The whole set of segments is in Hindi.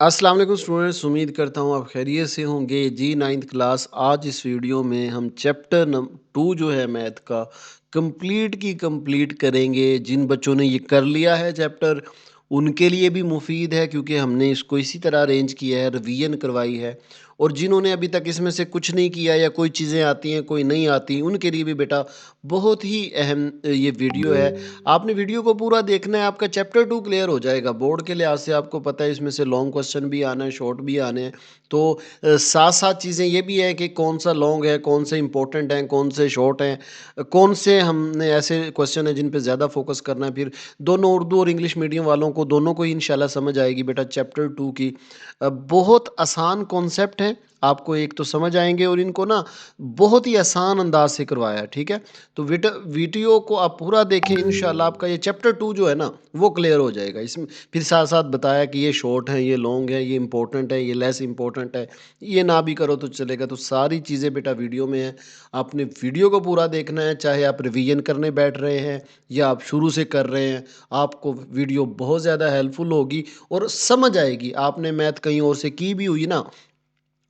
अस्सलाम वालेकुम स्टूडेंट्स, उम्मीद करता हूँ आप खैरियत से होंगे। जी नाइन्थ क्लास, आज इस वीडियो में हम चैप्टर नम 2 जो है मैथ का कंप्लीट की कंप्लीट करेंगे। जिन बच्चों ने ये कर लिया है चैप्टर, उनके लिए भी मुफीद है क्योंकि हमने इसको इसी तरह अरेंज किया है, रिवीजन करवाई है। और जिन्होंने अभी तक इसमें से कुछ नहीं किया या कोई चीज़ें आती हैं कोई नहीं आती, उनके लिए भी बेटा बहुत ही अहम ये वीडियो है। आपने वीडियो को पूरा देखना है, आपका चैप्टर 2 क्लियर हो जाएगा। बोर्ड के लिहाज से आपको पता है इसमें से लॉन्ग क्वेश्चन भी आना है, शॉर्ट भी आने हैं। तो साथ-साथ चीज़ें ये भी हैं कि कौन-सा लॉन्ग है, कौन से इम्पोर्टेंट हैं, कौन से शॉर्ट हैं, कौन से हमने ऐसे क्वेश्चन हैं जिन पे ज़्यादा फोकस करना है। फिर दोनों उर्दू और इंग्लिश मीडियम वालों को दोनों को ही इंशाल्लाह समझ आएगी बेटा चैप्टर 2 की। बहुत आसान कॉन्सेप्ट है, आपको एक तो समझ आएँगे और इनको ना बहुत ही आसान अंदाज से करवाया है, ठीक है? तो वीडियो को आप पूरा देखें, इंशाल्लाह आपका ये चैप्टर 2 जो है ना वो क्लियर हो जाएगा। इसमें फिर साथ-साथ बताया कि ये शॉर्ट है, ये लॉन्ग है, ये इम्पोर्टेंट है, ये लेस इम्पोर्टेंट है, ये ना भी करो तो चलेगा। तो सारी चीज़ें बेटा वीडियो में हैं। आपने वीडियो को पूरा देखना है, चाहे आप रिवीजन करने बैठ रहे हैं या आप शुरू से कर रहे हैं। आपको वीडियो बहुत ज़्यादा हेल्पफुल होगी और समझ आएगी। आपने मैथ कहीं और से की भी हुई ना,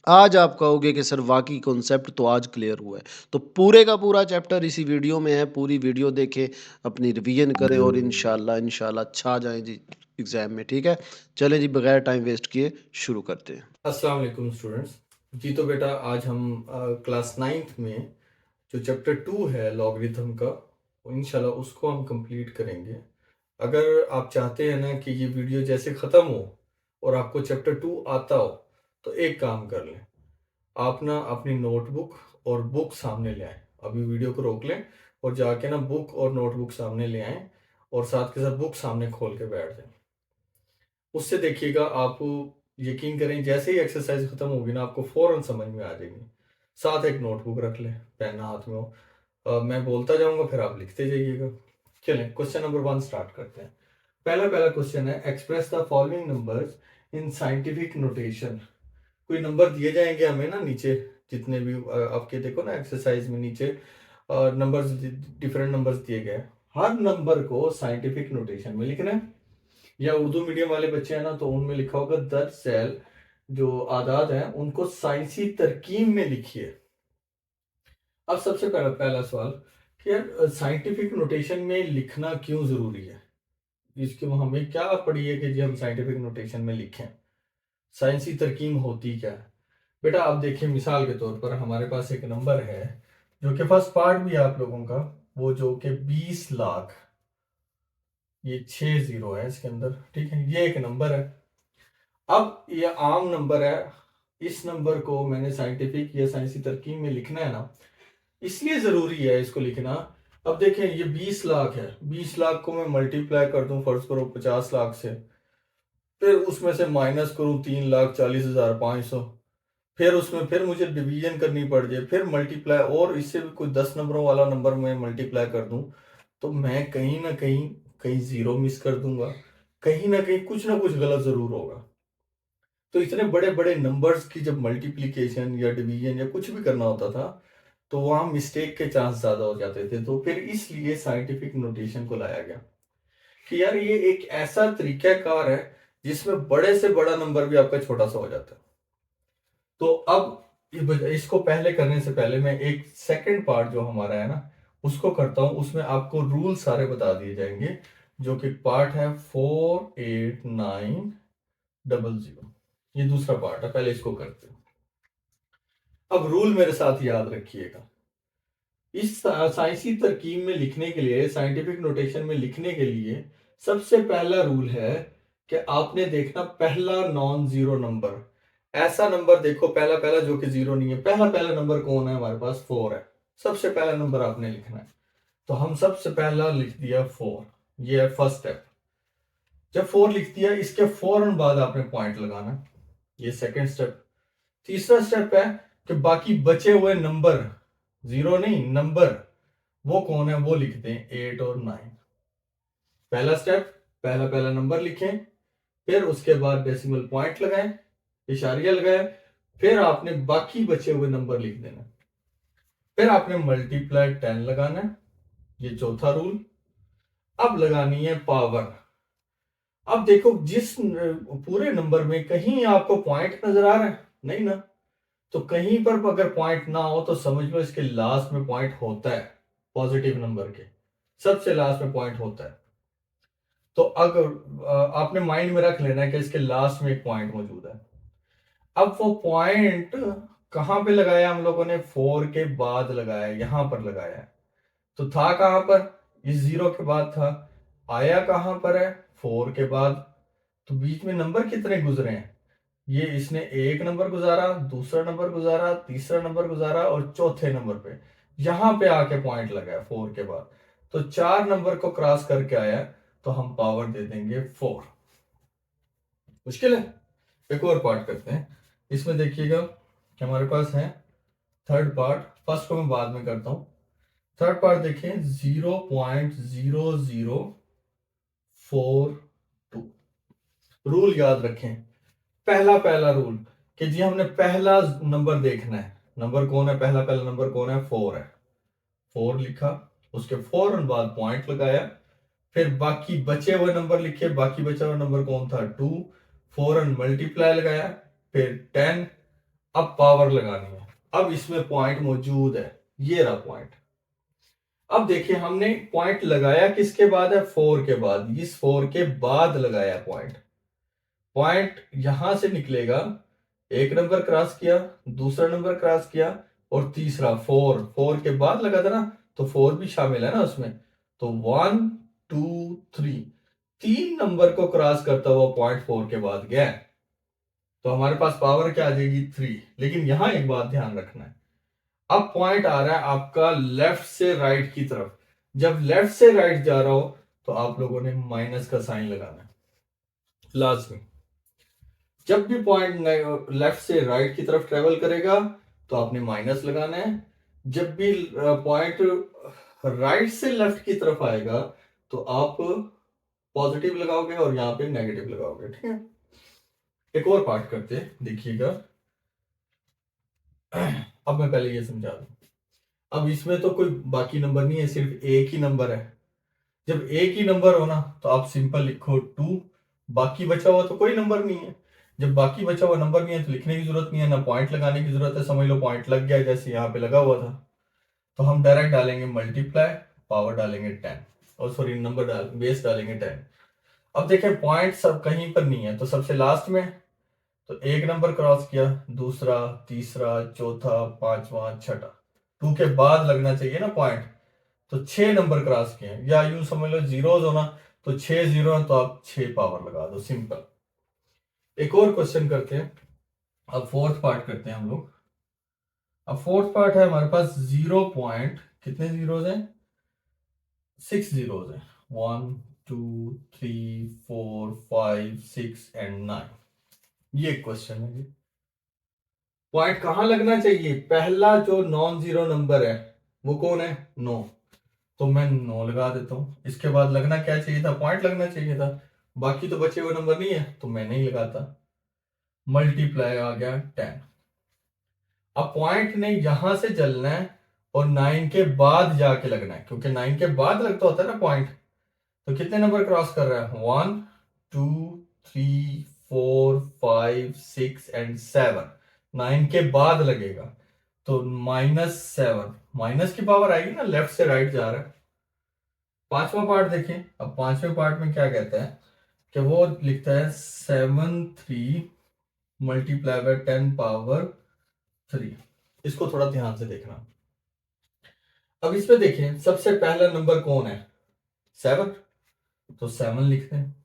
आज आप कहोगे कि सर वाक़ई कॉन्सेप्ट तो आज क्लियर हुआ है। तो पूरे का पूरा चैप्टर इसी वीडियो में है, पूरी वीडियो देखें, अपनी रिवीजन करें और इंशाल्लाह छा जाएँ जी एग्ज़ाम में, ठीक है? चलें जी, बगैर टाइम वेस्ट किए शुरू करते हैं। अस्सलाम वालेकुम स्टूडेंट्स। जी तो बेटा आज हम क्लास 9th में जो चैप्टर 2 है लॉगरिथम का, इंशाल्लाह उसको हम कंप्लीट करेंगे। अगर आप चाहते हैं ना कि ये वीडियो जैसे ख़त्म हो और आपको चैप्टर 2 आता हो, तो एक काम कर लें, आप ना अपनी नोटबुक और बुक सामने ले आएँ। अभी वीडियो को रोक लें और जाके ना बुक और नोटबुक सामने ले आएँ और साथ के साथ बुक सामने खोल के बैठ जाएँ। उससे देखिएगा आप, यकीन करें जैसे ही एक्सरसाइज खत्म होगी ना आपको फौरन समझ में आ जाएगी। साथ एक नोटबुक रख लें, पेन हाथ में हो। मैं बोलता जाऊंगा फिर आप लिखते जाइएगा। चलें क्वेश्चन नंबर 1 स्टार्ट करते हैं। पहला पहला क्वेश्चन है, express the following numbers in scientific notation. कोई नंबर दिए जाएंगे हमें ना नीचे, जितने भी आपके देखो ना एक्सरसाइज में नीचे नंबर्स, डिफरेंट नंबर्स दिए गए। हर नंबर को साइंटिफिक नोटेशन में लिखना है। या उर्दू मीडियम वाले बच्चे हैं ना तो उनमें लिखा होगा दरअसल जो आदाद है उनको साइंसी तरकीब में लिखिए। अब सबसे पहला पहला सवाल कि यार साइंटिफिक नोटेशन में लिखना क्यों जरूरी है? इसके हमें क्या पड़ी है कि जी हम साइंटिफिक नोटेशन में लिखें? साइंसी तरकीब होती क्या है? बेटा आप देखिए, मिसाल के तौर पर हमारे पास एक नंबर है जो कि फर्स्ट पार्ट भी है आप लोगों का, वो जो कि 20 लाख, ये 6 जीरो है इसके अंदर, ठीक है, ये एक नंबर है। अब ये आम नंबर है, इस नंबर को मैंने साइंटिफिक या साइंसी तरकीब में लिखना है ना, इसलिए जरूरी है इसको लिखना। अब देखें ये 20 लाख है, 20 लाख को मैं मल्टीप्लाई कर दूं फर्ज करो 50 लाख से, फिर उसमें से माइनस करूं 3,40,500, फिर उसमें फिर मुझे डिवीजन करनी पड़ जाए, फिर मल्टीप्लाई, और इससे भी कोई 10 नंबरों वाला नंबर मैं मल्टीप्लाई कर दूं, तो मैं कहीं ना कहीं कहीं जीरो मिस कर दूंगा, कहीं ना कुछ गलत जरूर होगा। तो इतने बड़े बड़े नंबर्स की जब मल्टीप्लिकेशन या डिवीजन या कुछ भी करना होता था, तो वहां मिस्टेक के चांस ज्यादा हो जाते थे। तो फिर इसलिए साइंटिफिक नोटेशन को लाया गया कि यार ये एक ऐसा तरीकाकार है जिसमें बड़े से बड़ा नंबर भी आपका छोटा सा हो जाता है। तो अब इसको पहले करने से पहले मैं एक सेकंड पार्ट जो हमारा है ना उसको करता हूं, उसमें आपको रूल सारे बता दिए जाएंगे, जो कि पार्ट है 48900। ये दूसरा पार्ट है, पहले इसको करते हैं। अब रूल मेरे साथ याद रखिएगा। इस साइंसी तरकीब में लिखने के लिए, साइंटिफिक नोटेशन में लिखने के लिए सबसे पहला रूल है कि आपने देखना पहला नॉन जीरो नंबर। ऐसा नंबर देखो पहला पहला जो कि जीरो नहीं है। पहला पहला नंबर कौन है? हमारे पास 4 है। सबसे पहला नंबर आपने लिखना है, तो हम सबसे पहला लिख दिया 4। ये है फर्स्ट स्टेप। जब 4 लिख दिया, इसके फौरन बाद आपने पॉइंट लगाना, ये सेकंड स्टेप। तीसरा स्टेप है कि बाकी बचे हुए नंबर, जीरो नहीं नंबर, वो कौन है वो लिख दें 8 और 9। पहला स्टेप, पहला पहला नंबर लिखें, फिर उसके बाद डेसिमल पॉइंट लगाएं, इशारिया लगाएं, फिर आपने बाकी बचे हुए नंबर लिख देना, फिर आपने मल्टीप्लाई 10 लगाना है। ये चौथा रूल। अब लगानी है पावर। अब देखो जिस पूरे नंबर में कहीं आपको पॉइंट नजर आ रहा है? नहीं ना। तो कहीं पर अगर पॉइंट ना हो तो समझ लो इसके लास्ट में पॉइंट होता है, पॉजिटिव नंबर के सबसे लास्ट में पॉइंट होता है। तो अगर आपने माइंड में रख लेना है कि इसके लास्ट में एक पॉइंट मौजूद है। अब वो पॉइंट कहाँ पे लगाया हम लोगों ने? 4 के बाद लगाया, यहां पर लगाया है। तो था कहां पर? इस 0 के बाद था। आया कहां पर है? 4 के बाद। तो बीच में नंबर कितने गुजरे हैं? ये इसने एक नंबर गुजारा, दूसरा नंबर गुजारा, तीसरा नंबर गुजारा और चौथे नंबर पे यहां पे आके पॉइंट लगाया 4 के बाद। तो 4 नंबर को क्रॉस करके आया, तो हम पावर दे देंगे 4। मुश्किल है? एक और पार्ट करते हैं। इसमें देखिएगा कि हमारे पास है थर्ड पार्ट। फर्स्ट को मैं बाद में करता हूं। थर्ड पार्ट देखिए, 0.0042। रूल याद रखें। पहला पहला रूल कि जी हमने पहला नंबर देखना है। नंबर कौन है? पहला पहला नंबर कौन है? 4 है। 4 लिखा, उसके फौरन बाद पॉइंट लगाया, फिर बाकी बचे हुए नंबर लिखे। बाकी बचा हुआ नंबर कौन था? 2। फौरन मल्टीप्लाई लगाया, फिर 10। अब पावर लगानी है। अब इसमें पॉइंट मौजूद है, ये रहा पॉइंट। अब देखिए हमने पॉइंट लगाया किसके बाद है? 4 के बाद। इस 4 के बाद लगाया पॉइंट। पॉइंट यहां से निकलेगा, एक नंबर क्रॉस किया, दूसरा नंबर क्रॉस किया और तीसरा 4। 4 के बाद लगा था ना, तो 4 भी शामिल है ना उसमें। तो 1 2 3, 3 नंबर को क्रॉस करता हुआ पॉइंट 4 के बाद गया। तो हमारे पास पावर क्या आ जाएगी? 3। लेकिन यहां एक बात ध्यान रखना है, अब पॉइंट आ रहा है आपका लेफ्ट से राइट की तरफ। जब लेफ्ट से राइट जा रहा हो तो आप लोगों ने माइनस का साइन लगाना है लाजमी। जब भी पॉइंट लेफ्ट से राइट की तरफ ट्रेवल करेगा तो आपने माइनस लगाना है। जब भी पॉइंट राइट से लेफ्ट की तरफ आएगा तो आप पॉजिटिव लगाओगे और यहाँ पे नेगेटिव लगाओगे। ठीक है? एक और पार्ट करते हैं, देखिएगा। अब मैं पहले ये समझा दूं। अब इसमें तो कोई बाकी नंबर नहीं है, सिर्फ एक ही नंबर है। जब एक ही नंबर हो ना तो आप सिंपल लिखो 2। बाकी बचा हुआ तो कोई नंबर नहीं है। जब बाकी बचा हुआ नंबर नहीं है तो लिखने की जरूरत नहीं है, ना पॉइंट लगाने की जरूरत है। समझ लो पॉइंट लग गया जैसे यहाँ पे लगा हुआ था। तो हम डायरेक्ट डालेंगे मल्टीप्लाई, पावर डालेंगे 10, और सॉरी नंबर बेस डालेंगे 10। अब देखें पॉइंट सब कहीं पर नहीं है, तो सबसे लास्ट में तो एक नंबर क्रॉस किया, दूसरा, तीसरा, चौथा, पांचवा, छठा। 2 के बाद लगना चाहिए ना पॉइंट। तो 6 नंबर क्रॉस किए, या यूं समझ लो जीरोज हो ना, तो 6 जीरो है तो आप 6 पावर लगा दो, सिंपल। एक और क्वेश्चन करते हैं। अब फोर्थ पार्ट करते हैं हम लोग। अब फोर्थ पार्ट है हमारे पास 0 कितने जीरोज हैं? 6 जीरोज हैं। 1 2 3 4 5 6 एंड 9। ये क्वेश्चन है जी। पॉइंट कहां लगना चाहिए? पहला जो नॉन जीरो नंबर है वो कौन है? 9। तो मैं 9 लगा देता हूं। इसके बाद लगना क्या चाहिए था? पॉइंट लगना चाहिए था। बाकी तो बचे हुए नंबर नहीं है तो मैं नहीं लगाता। मल्टीप्लाई आ गया 10। अब पॉइंट ने यहां से चलना है और 9 के बाद जाके लगना है, क्योंकि 9 के बाद लगता होता है ना पॉइंट। तो कितने नंबर क्रॉस कर रहा है? 1 2 3 4 5 6 एंड 7। 9 के बाद लगेगा तो -7। माइनस की पावर आएगी ना, लेफ्ट से राइट जा रहा है। पांचवा पार्ट देखें। अब पांचवें पार्ट में क्या कहता है कि वो लिखता है 7 3 मल्टीप्लाई बाय 10 पावर 3। इसको थोड़ा ध्यान से देखना। अब इसमें देखें सबसे पहला नंबर कौन है? 7। तो 7 लिखते हैं।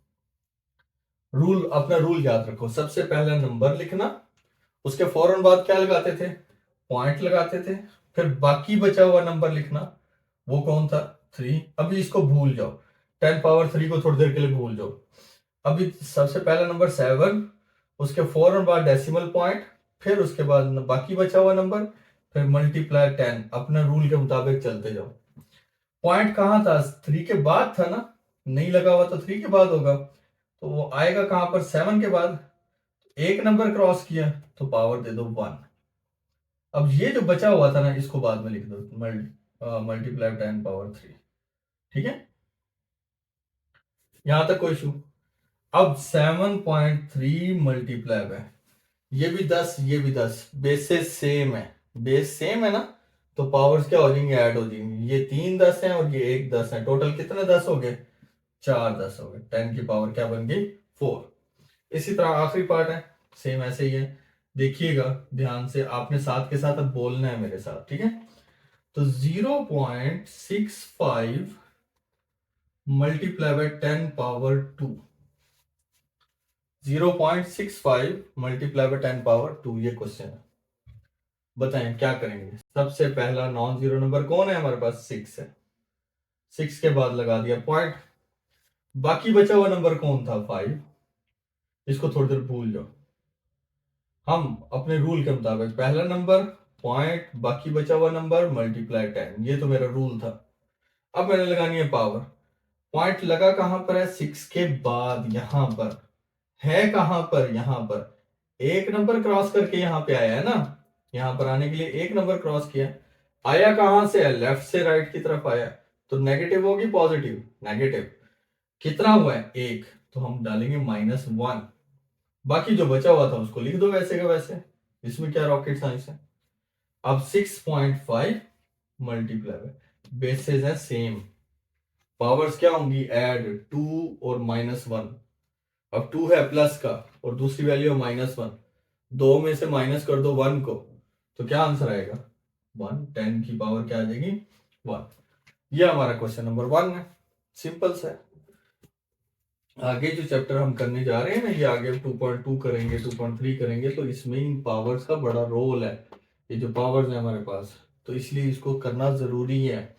रूल, अपना रूल याद रखो, सबसे पहला नंबर लिखना, उसके फौरन बाद क्या लगाते थे? पॉइंट लगाते थे। फिर बाकी बचा हुआ नंबर लिखना, वो कौन था? 3। अभी इसको भूल जाओ, 10 पावर 3 को थोड़ी देर के लिए भूल जाओ। अभी सबसे पहला नंबर 7, उसके फौरन बाद डेसिमल पॉइंट, फिर उसके बाद बाकी बचा हुआ नंबर, फिर मल्टीप्लाई 10। अपने रूल के मुताबिक चलते जाओ। पॉइंट कहाँ था? 3 के बाद था ना, नहीं लगा हुआ तो 3 के बाद होगा। तो वो आएगा कहां पर? 7 के बाद। एक नंबर क्रॉस किया तो पावर दे दो 1। अब ये जो बचा हुआ था ना इसको बाद में लिख दो, मल्टीप्लाई 10 पावर 3। ठीक है? यहां तक कोई इशू? अब 7.3 मल्टीप्लाई है, ये भी 10 ये भी 10, बेसेस सेम है, बेस सेम है ना, तो पावर्स क्या हो जाएंगे, ऐड हो जाएंगे। ये 3 10 है और ये 1 10 है, टोटल कितने 10 हो गए, 4 10 हो गए। 10 की पावर क्या बन गई, 4। इसी तरह आखिरी पार्ट है, सेम ऐसे ही है। देखिएगा ध्यान से, आपने साथ के साथ अब बोलना है मेरे साथ, ठीक है। तो 0.65 multiply by 10 power 2, 0.65 multiply by 10 power 2, ये क्वेश्चन है। बताएं क्या करेंगे। सबसे पहला नॉन जीरो नंबर कौन है हमारे पास, 6 है। 6 के बाद लगा दिया पॉइंट। बाकी बचा हुआ नंबर कौन था, 5। इसको थोड़ी देर भूल जाओ। हम अपने रूल के मुताबिक पहला नंबर पॉइंट, बाकी बचा हुआ नंबर मल्टीप्लाई 10, ये तो मेरा रूल था। अब मैंने लगानी है पावर। पॉइंट लगा कहां पर है, 6 के बाद, यहां पर है, कहां पर, यहां पर। एक नंबर क्रॉस करके यहां पे आया है ना, यहां पर आने के लिए एक नंबर क्रॉस किया। आया कहां से है, लेफ्ट से राइट की तरफ आया, तो नेगेटिव होगी पॉजिटिव, नेगेटिव। कितना हुआ है, 1, तो हम डालेंगे -1। बाकी जो बचा हुआ था उसको लिख दो वैसे का वैसे, इसमें क्या रॉकेट साइंस है। अब 6.5 मल्टीप्लाई, बेसेस है सेम, पावर्स क्या होंगी, ऐड 2 और -1। अब 2 है प्लस का और दूसरी वैल्यू है -1, दो में से माइनस कर दो 1 को, तो क्या आंसर आएगा, 1। 10 की पावर क्या आ जाएगी, 1। ये हमारा क्वेश्चन नंबर 1 है, सिंपल सा है। आगे जो चैप्टर हम करने जा रहे हैं ना, ये आगे 2.2 करेंगे, 2.3 करेंगे, तो इसमें इन पावर्स का बड़ा रोल है। ये जो पावर्स है हमारे पास, तो इसलिए इसको करना जरूरी है।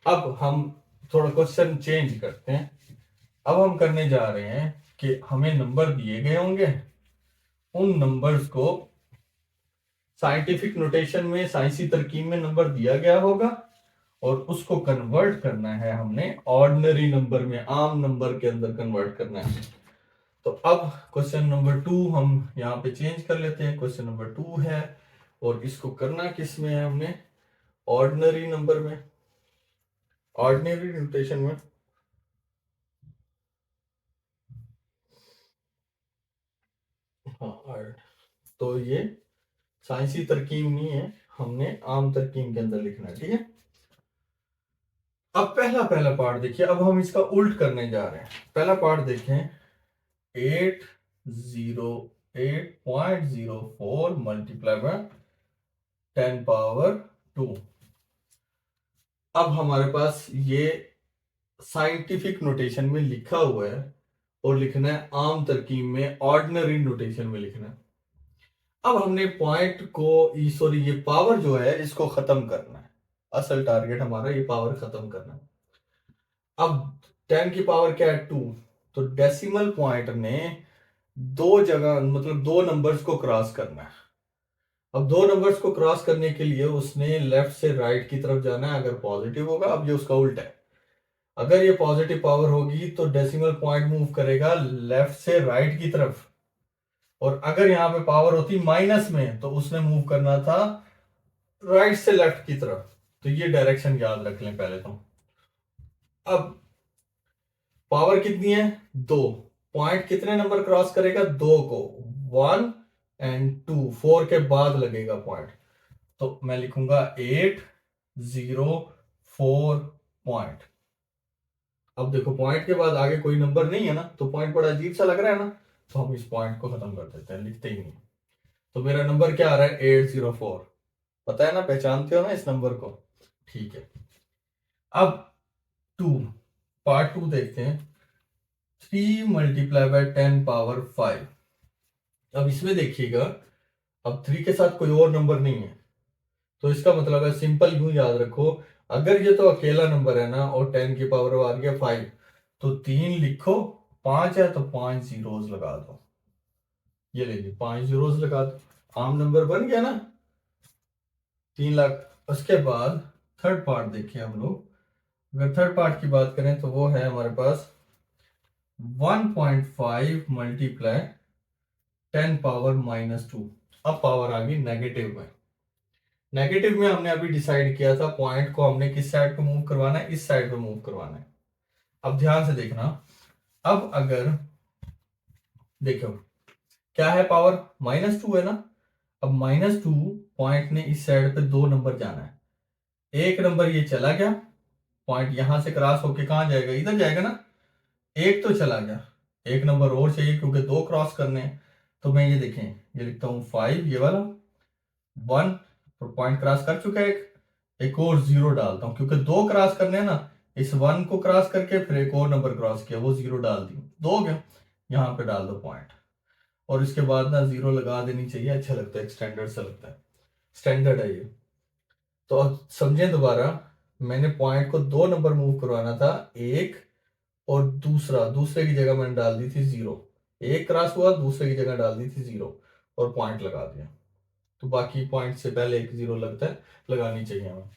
अब हम थोड़ा क्वेश्चन चेंज करते हैं। अब हम करने जा रहे हैं कि हमें नंबर दिए गए होंगे, उन नंबर्स को साइंटिफिक नोटेशन में, साइंसी तरकीब में नंबर दिया गया होगा, और उसको कन्वर्ट करना है हमने ऑर्डिनरी नंबर में, आम नंबर के अंदर कन्वर्ट करना है। तो अब क्वेश्चन नंबर 2 हम यहाँ पे चेंज कर लेते हैं, क्वेश्चन नंबर 2 है, और इसको करना किस में है हमने, ऑर्डिनरी नंबर में, ऑर्डिनरी नोटेशन में। हाँ, तो ये साइंसी तरकीब नहीं है, हमने आम तरकीब के अंदर लिखना है, ठीक है। अब पहला पहला पार्ट देखिए, अब हम इसका उल्ट करने जा रहे हैं। पहला पार्ट देखें, 808.04 मल्टीप्लाई बाय 10 पावर 2। अब हमारे पास ये साइंटिफिक नोटेशन में लिखा हुआ है, और लिखना है आम तरकीब में, ऑर्डिनरी नोटेशन में लिखना है। अब हमने पॉइंट को, सॉरी, ये पावर जो है इसको खत्म करना है। असल टारगेट हमारा ये पावर खत्म करना है। अब 10 की पावर क्या है, 2, तो डेसिमल पॉइंट ने दो जगह, मतलब दो नंबर्स को क्रॉस करना है। अब दो नंबर्स को क्रॉस करने के लिए उसने लेफ्ट से राइट की तरफ जाना है, अगर पॉजिटिव होगा। अब ये उसका उल्टा है, अगर ये पॉजिटिव पावर होगी तो डेसिमल पॉइंट मूव करेगा लेफ्ट से राइट की तरफ, और अगर यहाँ पे पावर होती माइनस में तो उसने मूव करना था राइट से लेफ्ट की तरफ। तो ये डायरेक्शन याद रख लें पहले तो। अब पावर कितनी है, 2। पॉइंट कितने नंबर क्रॉस करेगा, 2 को, 1 एंड 2, 4 के बाद लगेगा पॉइंट, तो मैं लिखूंगा 804 पॉइंट। अब देखो पॉइंट के बाद आगे कोई नंबर नहीं है ना, तो पॉइंट बड़ा अजीब सा लग रहा है ना, तो हम इस पॉइंट को खत्म कर देते हैं, लिखते ही नहीं। तो मेरा नंबर क्या आ रहा है, 804। पता है ना, पहचानते हो ना इस नंबर को, ठीक है। अब 2, पार्ट 2 देखते हैं। 3 मल्टीप्लाई बाय 10 पावर 5। अब इसमें देखिएगा, अब 3 के साथ कोई और नंबर नहीं है, तो इसका मतलब है, सिंपल यूं याद रखो, अगर ये तो अकेला नंबर है ना, और 10 की पावर आ गया 5, तो 3 लिखो, 5 है तो 5 जीरोस लगा दो। ये लीजिए 5 जीरोस लगा दो, आम नंबर बन गया ना, 3 लाख। उसके बाद थर्ड पार्ट देखिए हम लोग। अगर थर्ड पार्ट की बात करें तो वो है हमारे पास 1.5 मल्टीप्लाई 10 पावर -2। अब पावर आ गई नेगेटिव में। नेगेटिव में हमने अभी डिसाइड किया था पॉइंट को हमने किस साइड पे मूव करवाना है, इस साइड पे मूव करवाना है। अब ध्यान से देखना, अब अगर देखो क्या है, पावर -2 है ना। अब -2 पॉइंट ने इस साइड पे 2 नंबर जाना है। एक नंबर ये चला गया, पॉइंट यहां से क्रॉस होके कहां जाएगा, इधर जाएगा ना। एक तो चला गया, एक नंबर और चाहिए क्योंकि 2 क्रॉस करने हैं। तो मैं ये देखें, ये लिखता हूँ 5, ये वाला 1, तो पॉइंट क्रॉस कर चुका है। एक और 0 डालता हूँ क्योंकि 2 क्रॉस करने हैं ना। इस 1 को क्रॉस करके फिर एक और नंबर क्रॉस किया, वो 0 डाल दी, 2 हो गया। यहाँ पे डाल दो पॉइंट, और इसके बाद ना 0 लगा देनी चाहिए, अच्छा लगता है, स्टैंडर्ड सा लगता है, स्टैंडर्ड है ये। तो अब समझें दोबारा, मैंने पॉइंट को 2 नंबर मूव करवाना था, एक और दूसरा, दूसरे की जगह मैंने डाल दी थी 0। एक क्रॉस हुआ, दूसरे की जगह डाल दी थी 0 और पॉइंट लगा दिया। तो बाकी पॉइंट से पहले एक 0 लगता है, लगानी चाहिए हमें।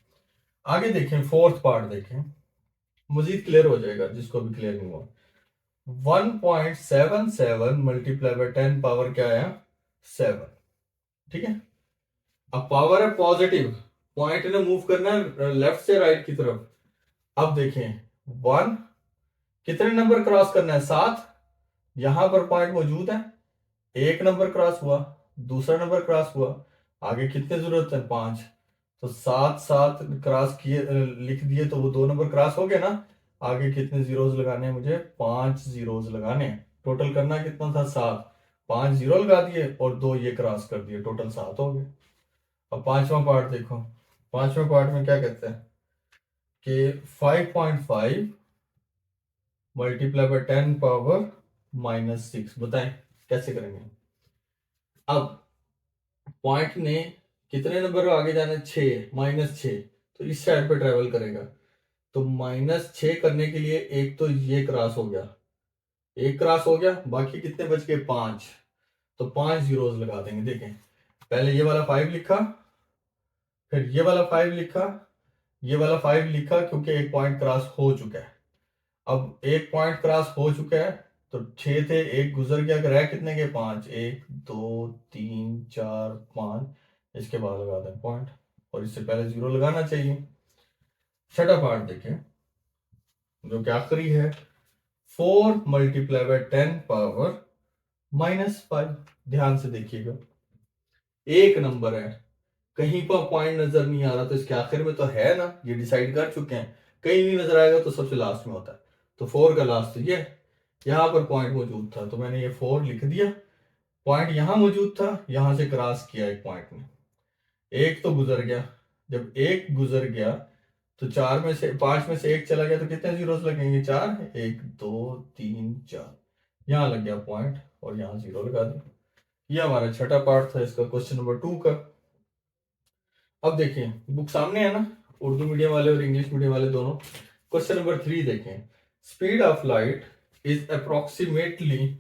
आगे देखें, फोर्थ पार्ट देखें, मजीद क्लियर हो जाएगा जिसको भी क्लियर नहीं हुआ। 1.77 मल्टीप्लाई बाय 10 पावर क्या आया, 7। ठीक है। अब पावर है पॉजिटिव, पॉइंट ने मूव करना है लेफ्ट से राइट की तरफ। अब देखें 1, कितने नंबर क्रॉस करना है, 7। यहां पर पॉइंट मौजूद है, एक नंबर क्रॉस हुआ, दूसरा नंबर क्रॉस हुआ, आगे कितने जरूरत है, 5। तो 7 7 क्रॉस किए, लिख दिए तो वो 2 नंबर क्रॉस हो गए ना। आगे कितने जीरोस लगाने हैं मुझे, 5 जीरोस लगाने हैं। टोटल करना कितना था, 7। 5 जीरो लगा दिए और 2 ये क्रॉस कर दिए, टोटल 7 हो गए। अब पांचवा पार्ट देखो, पांचवें पार्ट में क्या कहते हैं कि 5.5 मल्टीप्लाई बाय 10 पावर -6, बताएं कैसे करेंगे। अब पॉइंट ने कितने नंबर आगे जाना है, 6, -6, तो इस साइड पे ट्रेवल करेगा। तो -6 करने के लिए एक तो ये क्रॉस हो गया, एक क्रॉस हो गया, बाकी कितने बच गए, 5। तो 5 जीरोस लगा देंगे। देखें, पहले ये वाला 5 लिखा, फिर ये वाला 5 लिखा, ये वाला 5 लिखा क्योंकि एक पॉइंट क्रॉस हो चुका है। अब एक पॉइंट क्रॉस हो चुका है, तो 6 थे, एक गुजर गया, रह कितने के, 5, 1 2 3 4 5। इसके बाद लगा दें पॉइंट, और इससे पहले 0 लगाना चाहिए। छठा पार्ट देखें जो कि आखिरी है, 4 मल्टीप्लाई बाय 10 पावर -5। ध्यान से देखिएगा, एक नंबर है, कहीं पर पॉइंट नजर नहीं आ रहा, तो इसके आखिर में तो है ना, ये डिसाइड कर चुके हैं। कहीं नहीं नजर आएगा तो सबसे लास्ट में होता है, तो 4 का लास्ट तो ये है। यहाँ पर पॉइंट मौजूद था तो मैंने ये 4 लिख दिया। पॉइंट यहाँ मौजूद था, यहां से क्रॉस किया एक पॉइंट में, एक तो गुजर गया। जब एक गुजर गया तो 4 में से 5 में से एक चला गया, तो कितने जीरोस लगेंगे, 4, 1 2 3 4। यहाँ लग गया पॉइंट और यहाँ 0 लगा दिया। ये हमारा छठा पार्ट था इसका, क्वेश्चन नंबर 2 का। अब देखें, बुक सामने है ना, उर्दू मीडियम वाले और इंग्लिश मीडियम वाले दोनों। क्वेश्चन नंबर 3 देखें, speed of light is approximately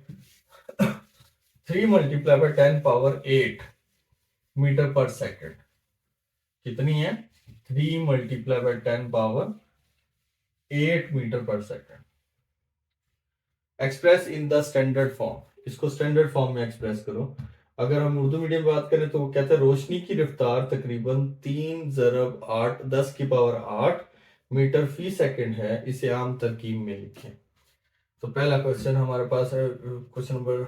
3 multiply by 10 power 8 metre per second. कितनी है, 3 multiply by 10 power 8 metre per second. Express in the standard form, इसको स्टैंडर्ड फॉर्म में एक्सप्रेस करो। अगर हम उर्दू मीडियम बात करें तो वो कहते हैं रोशनी की रफ्तार तकरीबन 3 ज़रब 8 10 की पावर 8 मीटर फी सेकंड है, इसे आम तरकीब में लिखें। तो पहला क्वेश्चन हमारे पास है, क्वेश्चन नंबर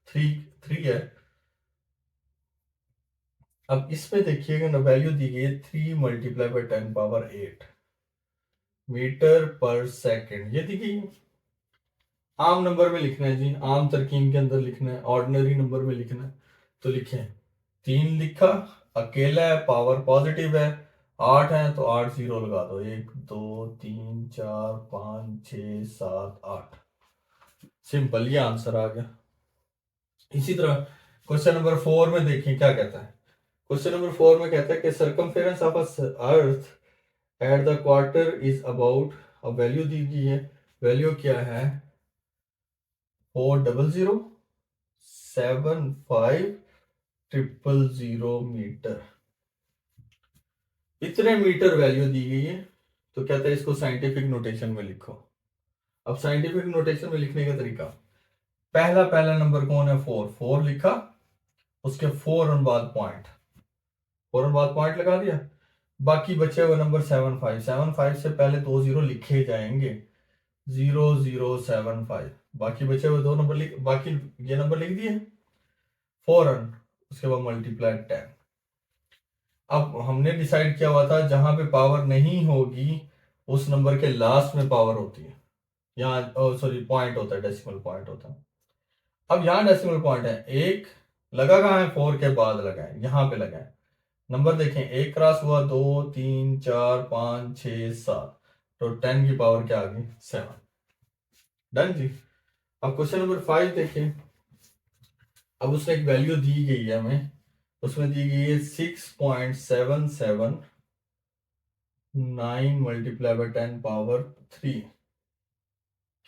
3 है। अब इसमें देखिएगा ना, वैल्यू दी गई है 3 मल्टीप्लाई बाय 10 पावर 8 मीटर पर सेकंड, ये दी गई है। आम नंबर में लिखना है जी, आम तरकीब के अंदर लिखना है, ऑर्डिनरी नंबर में लिखना है। तो लिखें, 3 लिखा, अकेला है, पावर पॉजिटिव है, 8 है तो 8 जीरो लगा दो, 1 2 3 4 5 6 7 8। सिंपल, ये आंसर आ गया। इसी तरह क्वेश्चन नंबर 4 में देखें क्या कहता है। क्वेश्चन नंबर 4 में कहता है कि circumference of earth at the quarter is about, अब वैल्यू दी गई है, वैल्यू क्या है, 400,750 मीटर, इतने मीटर वैल्यू दी गई है। तो कहता है इसको साइंटिफिक नोटेशन में लिखो। अब साइंटिफिक नोटेशन में लिखने का तरीका, पहला नंबर कौन है, 4, 4 लिखा, उसके फौरन बाद पॉइंट, फौरन बाद पॉइंट लगा दिया। बाकी बचे हुए नंबर 7 5 से पहले 2 जीरो लिखे जाएंगे। 0075। बाकी बचे हुए दो नंबर बाकी ये नंबर लिख दिए फौरन, उसके बाद मल्टीप्लाई 10। अब हमने डिसाइड किया हुआ था जहां पे पावर नहीं होगी उस नंबर के लास्ट में पावर होती है, यहाँ सॉरी पॉइंट होता है, डेसिमल पॉइंट होता है। अब यहाँ डेसिमल पॉइंट है, एक लगा कहाँ है, 4 के बाद लगा है, यहाँ पे लगा है। नंबर देखें, एक क्रॉस हुआ, 2 3 4 5 6 7, तो 10 की पावर क्या आ गई, 7। डन जी। अब क्वेश्चन नंबर 5 देखें। अब उसने एक वैल्यू दी गई है हमें, उसमें दी गई है 6.779 मल्टीप्लाई बाय 10 पावर 3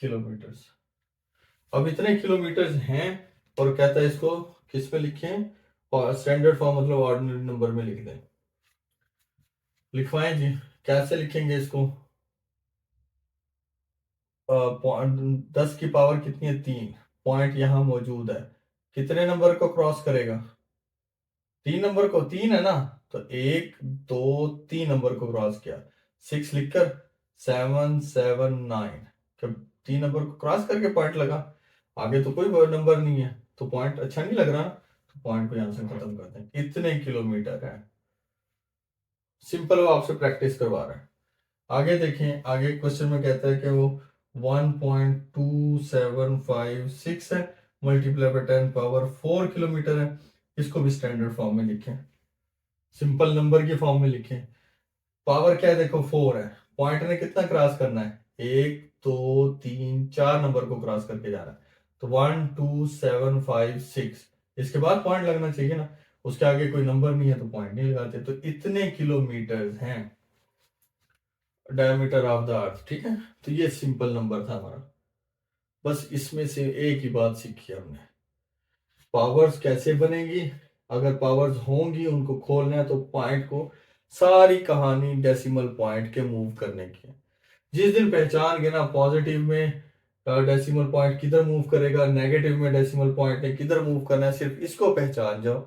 किलोमीटर्स। अब इतने किलोमीटर्स हैं और कहता है इसको किस में लिखें, और स्टैंडर्ड फॉर्म मतलब ऑर्डिनरी नंबर में लिख दें। लिखवाएं जी, कैसे लिखेंगे इसको। 10 की पावर कितनी है, 3। पॉइंट यहां मौजूद है, कितने नंबर को क्रॉस करेगा, 3 नंबर को, 3 है ना, तो 1 2 3 नंबर को क्रॉस किया, 6 लिखकर 779, जब 3 नंबर को क्रॉस करके पॉइंट लगा, आगे तो कोई नंबर नहीं है तो पॉइंट अच्छा नहीं लग रहा, तो पॉइंट को यहां से खत्म करते हैं। इतने किलोमीटर है, सिंपल, वो आपसे प्रैक्टिस करवा रहा है। आगे देखें, आगे क्वेश्चन में कहता है कि वो 1.2756 है मल्टीप्लाई बाय 10 पावर 4 किलोमीटर है। इसको भी स्टैंडर्ड फॉर्म में लिखें, सिंपल नंबर की फॉर्म में लिखें। पावर क्या है, देखो 4 है, पॉइंट ने कितना क्रॉस करना है, 1 2 3 4 नंबर को क्रॉस करके जाना है, तो 12756, इसके बाद पॉइंट लगना चाहिए ना, उसके आगे कोई नंबर नहीं है तो पॉइंट नहीं लगाते। तो इतने किलोमीटर हैं डायमीटर ऑफ द अर्थ, ठीक है। तो ये सिंपल नंबर था हमारा, बस इसमें से एक ही बात सीखी हमने, पावर्स कैसे बनेगी। अगर पावर्स होंगी उनको खोलना है तो पॉइंट को, सारी कहानी डेसिमल पॉइंट के मूव करने की है। जिस दिन पहचान गए ना पॉजिटिव में डेसिमल पॉइंट किधर मूव करेगा, नेगेटिव में डेसिमल पॉइंट ने किधर मूव करना है, सिर्फ इसको पहचान जाओ,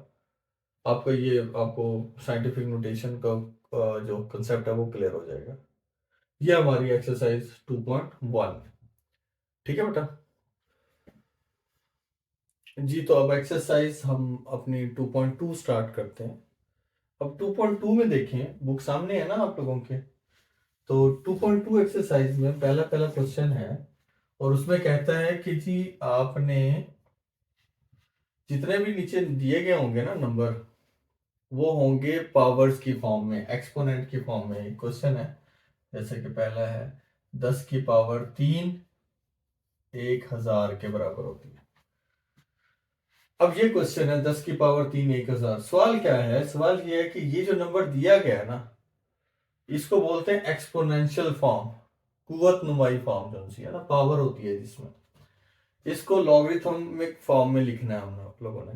आपका ये आपको साइंटिफिक नोटेशन का जो कंसेप्ट है वो क्लियर हो जाएगा। ये हमारी एक्सरसाइज 2.1, ठीक है बेटा जी। तो अब एक्सरसाइज हम अपनी 2.2 स्टार्ट करते हैं। अब 2.2 में देखें, बुक सामने है ना आप लोगों के, तो 2.2 एक्सरसाइज में पहला पहला क्वेश्चन है, और उसमें कहता है कि जी आपने जितने भी नीचे दिए गए होंगे ना नंबर, वो होंगे पावर्स की फॉर्म में, एक्सपोनेंट की फॉर्म में। एक क्वेश्चन है, जैसे कि पहला है 10 की पावर 3 1000 के बराबर होती है। अब ये क्वेश्चन है 10 की पावर 3 1000। सवाल क्या है, सवाल ये है कि ये जो नंबर दिया गया है ना, इसको बोलते हैं एक्सपोनेंशियल फॉर्म, कुव्वत नुमाई फॉर्म जो सी है ना, पावर होती है जिसमें, इसको लॉगरिथमिक फॉर्म में लिखना है हमने, आप लोगों ने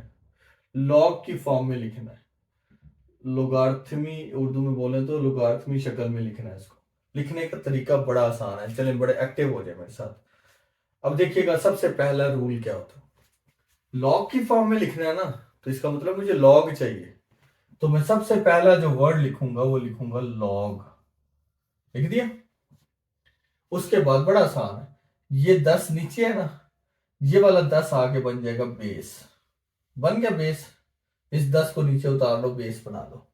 लॉग की फॉर्म में लिखना है, लोगार्थमी उर्दू में बोले तो लोगार्थमी शक्ल में लिखना है। इसको लिखने का तरीका बड़ा आसान है, चलें बड़े एक्टिव हो जाए मेरे साथ। अब देखिएगा, सबसे पहला रूल क्या होता है, लॉग की फॉर्म में लिखना है ना, तो इसका मतलब मुझे लॉग चाहिए, तो मैं सबसे पहला जो वर्ड लिखूंगा वो लिखूंगा लॉग, लिख दिया। उसके बाद बड़ा आसान है, ये 10 नीचे है ना, ये वाला 10 आगे बन जाएगा बेस, बन गया बेस, इस 10 को नीचे उतार लो, बेस बना दो।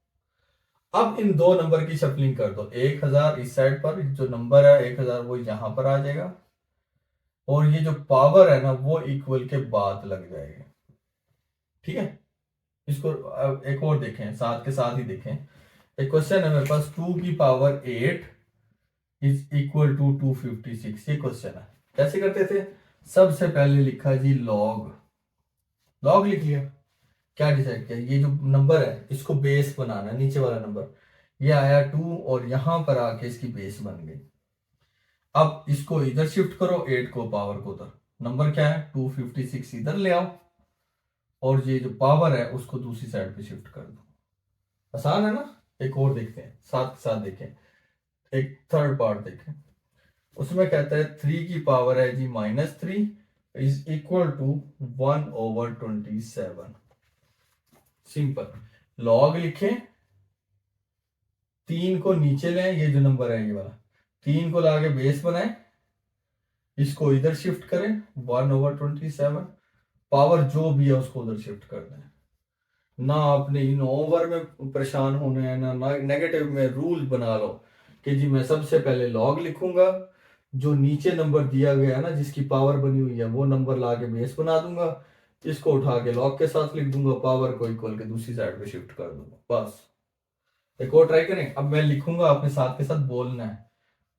अब इन दो नंबर की शफलिंग कर दो, 1000 इस साइड पर, जो नंबर है 1000 वो यहां पर आ जाएगा, और ये जो पावर है ना वो इक्वल के बाद लग जाएगी, ठीक है। इसको अब एक और देखें, साथ के साथ ही देखें। एक क्वेश्चन है मेरे पास, 2 की पावर 8 इज इक्वल टू 256, ये क्वेश्चन है। कैसे करते थे, सबसे पहले लिखा जी लॉग, लॉग लिख लिया। क्या डिसाइड किया, ये जो नंबर है इसको बेस बनाना है, नीचे वाला नंबर ये आया 2 और यहां पर आके इसकी बेस बन गई। अब इसको इधर शिफ्ट करो, 8 को पावर को उधर, नंबर क्या है 256 इधर ले आओ, और ये जो पावर है उसको दूसरी साइड पे शिफ्ट कर दो। आसान है ना। एक और देखते हैं, साथ साथ देखें, एक थर्ड पार्ट देखें। उसमें कहता है 3 की पावर है जी -3 is equal to 1/27। Simple, log लिखें, 3 को नीचे लें, ये जो नंबर है ये वाला, 3 को लाके बेस बनाए, इसको इधर शिफ्ट करें 1/27, पावर जो भी है उसको उधर शिफ्ट कर दें। ना आपने इन ओवर में परेशान होना है ना नेगेटिव में रूल बना लो कि जी मैं सबसे पहले लॉग लिखूंगा, जो नीचे नंबर दिया गया है ना जिसकी पावर बनी हुई है वो नंबर ला के बेस बना दूंगा, इसको उठा के लॉग के साथ लिख दूंगा, पावर को इक्वल के दूसरी साइड पे शिफ्ट कर दूंगा। बस एक और ट्राई करें। अब मैं लिखूंगा, आपने साथ के साथ बोलना है,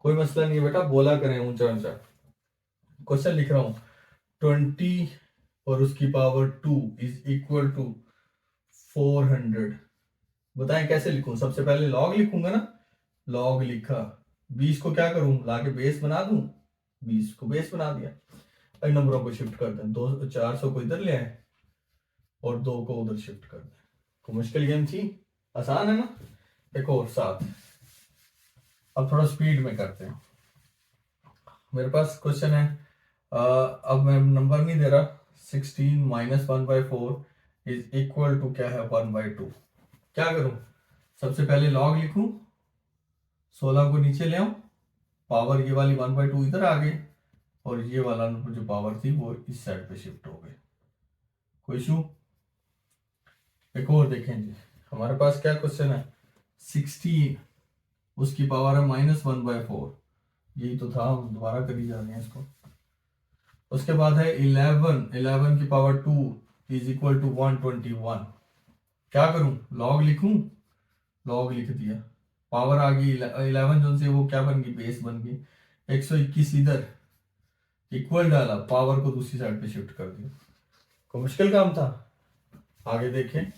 कोई मसला नहीं है बेटा, बोला करें ऊंचा ऊंचा। क्वेश्चन लिख रहा हूं, 20 और उसकी पावर 2 इज इक्वल टू 400। बताएं कैसे लिखूं? सबसे पहले लॉग लिखूंगा ना, लॉग लिखा, 20 को क्या करूं, लाके बेस बना दूं, 20 को बेस बना दिया। इन नंबरों को शिफ्ट कर दें, 400 को इधर ले आए और 2 को उधर शिफ्ट कर दें। तो मुश्किल गेम थी, आसान है ना। एक और साथ, अब थोड़ा स्पीड में करते हैं। मेरे पास क्वेश्चन है, अब मैं नंबर नहीं दे रहा, 16 माइनस 1/4 इज इक्वल टू क्या है 1/2। क्या करूं? सबसे पहले लॉग लिखूं, 16 को नीचे ले आऊं, पावर ये वाली 1/2 इधर आ गई और ये वाला जो पावर थी वो इस साइड पे शिफ्ट हो गई। कोई इशू? एक और देखें जी, हमारे पास क्या क्वेश्चन है, 16 उसकी पावर है -1/4, यही तो था, हम दोबारा करी जा रहे हैं इसको। उसके बाद है 11 की पावर 2 इज इक्वल टू 121। क्या करूं? लॉग लिखूं, लॉग लिख दिया, पावर आ गई 11 जो से वो क्या बन गई, बेस बन गई, 121 इधर, इक्वल डाला, पावर को दूसरी साइड पे शिफ्ट कर दिया। कोई मुश्किल काम था? आगे देखें,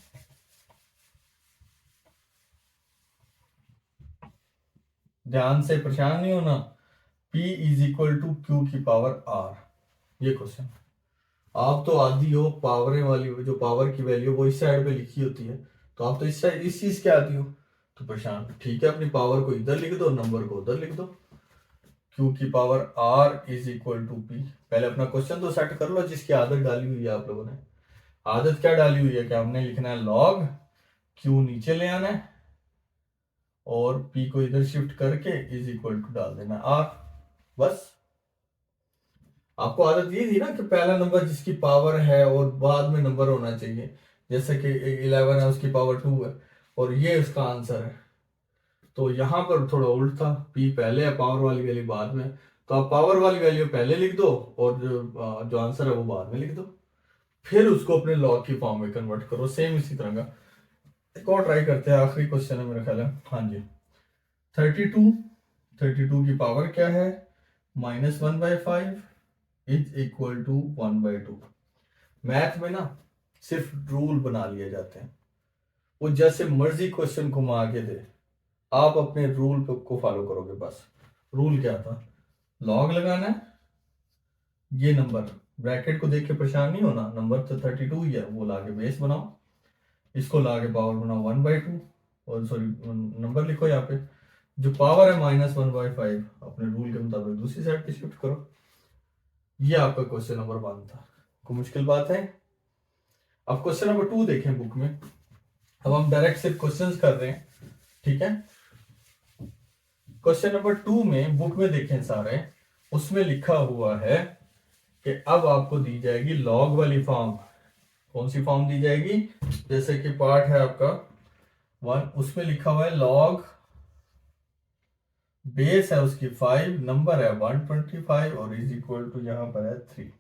ध्यान से, परेशान नहीं होना। P is equal to Q की पावर R, ये क्वेश्चन। आप तो आदि हो पावर वाली, जो पावर की वैल्यू वो इस साइड पे लिखी होती है, तो आप तो इस साइड इस चीज के आदि हो, तो परेशान। ठीक है, अपनी पावर को इधर लिख दो, नंबर को उधर लिख दो। Q की power R is equal to P। पहले अपना क्वेश्चन तो सेट कर लो जिसकी आदत डाली हुई है आप लोगों ने। आदत क्या डाली हुई है कि हमने लिखना है लॉग, Q नीचे ले आना है और P को इधर शिफ्ट करके इज इक्वल टू डाल देना R। बस आपको आदत ये थी ना कि पहला नंबर जिसकी पावर है और बाद में नंबर होना चाहिए, जैसे कि 11 है उसकी पावर 2 है और ये उसका आंसर है। तो यहाँ पर थोड़ा उल्ट था, पी पहले है, पावर वाली वैल्यू बाद में। तो आप पावर वाली वैल्यू पहले लिख दो और जो आंसर है वो बाद में लिख दो, फिर उसको अपने लॉग की फॉर्म में कन्वर्ट करो, सेम इसी तरह का। एक और ट्राई करते हैं, आखिरी क्वेश्चन है मेरा ख्याल है। हाँ जी, 32 की पावर क्या है, -1/5 इज इक्वल टू 1/2। मैथ में ना सिर्फ रूल बना लिए जाते हैं, वो जैसे मर्जी क्वेश्चन घुमा के दे, आप अपने रूल को फॉलो करोगे। बस रूल क्या था, लॉग लगाना है, ये नंबर ब्रैकेट को देख के परेशान नहीं होना, नंबर तो 32 ही है, वो लाके बेस बनाओ, इसको लाके पावर बनाओ 1/2, और सॉरी नंबर लिखो यहाँ पे, जो पावर है -1/5 अपने रूल के मुताबिक दूसरी साइड पे शिफ्ट करो। ये आपका क्वेश्चन नंबर 1 था। कोई मुश्किल बात है? अब क्वेश्चन नंबर 2 देखें बुक में। अब हम डायरेक्ट सिर्फ क्वेश्चंस कर रहे हैं, ठीक है। क्वेश्चन नंबर 2 में बुक में देखें सारे, उसमें लिखा हुआ है कि अब आपको दी जाएगी लॉग वाली फॉर्म। कौन सी फॉर्म दी जाएगी? जैसे कि पार्ट है आपका 1, उसमें लिखा हुआ है लॉग, बेस है उसकी 5, नंबर है 125 और इज इक्वल टू यहां पर है 3।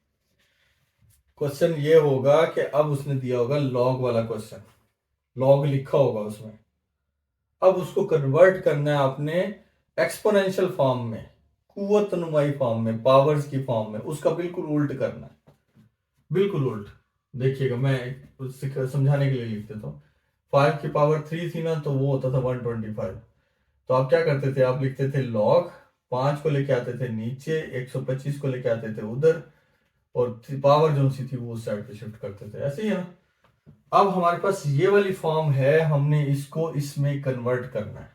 क्वेश्चन ये होगा कि अब उसने दिया होगा लॉग वाला क्वेश्चन, लॉग लिखा होगा उसमें, अब उसको कन्वर्ट करना है आपने एक्सपोनेंशियल फॉर्म में, कुव्वत नुमाई फॉर्म में, पावर्स की फॉर्म में, उसका बिल्कुल उल्ट करना है, बिल्कुल उल्ट। देखिएगा, मैं समझाने के लिए लिख देता हूँ। 5 की पावर 3 थी ना, तो वो होता था 125। तो आप क्या करते थे, आप लिखते थे लॉग, 5 को लेके आते थे नीचे, 125 को लेके आते थे उधर, और पावर जो सी थी वो उस साइड पे शिफ्ट करते थे, ऐसे ही है ना। अब हमारे पास ये वाली फॉर्म है, हमने इसको इसमें कन्वर्ट करना है,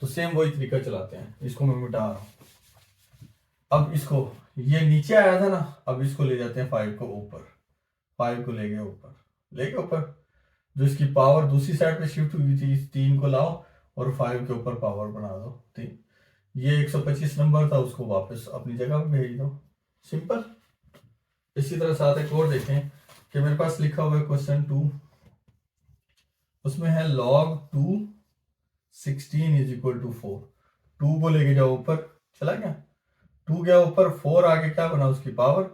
तो सेम वही तरीका चलाते हैं। इसको मैं मिटा रहा हूं, अब इसको, ये नीचे आया था ना, अब इसको ले जाते हैं 5 को ऊपर, 5 को ले गए ऊपर, ले गए ऊपर, जो इसकी पावर दूसरी साइड पे शिफ्ट हुई थी, इस 3 को लाओ और 5 के ऊपर पावर बना दो 3। ये 125 नंबर था, उसको वापस अपनी जगह पे भेज दो, सिंपल। इसी तरह साथ एक और देखें कि मेरे पास लिखा हुआ है क्वेश्चन 2, उसमें है log 2 16 इज इक्वल टू 4। 2 को लेके जाओ ऊपर, चला गया, 2 गया ऊपर, 4 आगे क्या बना उसकी पावर,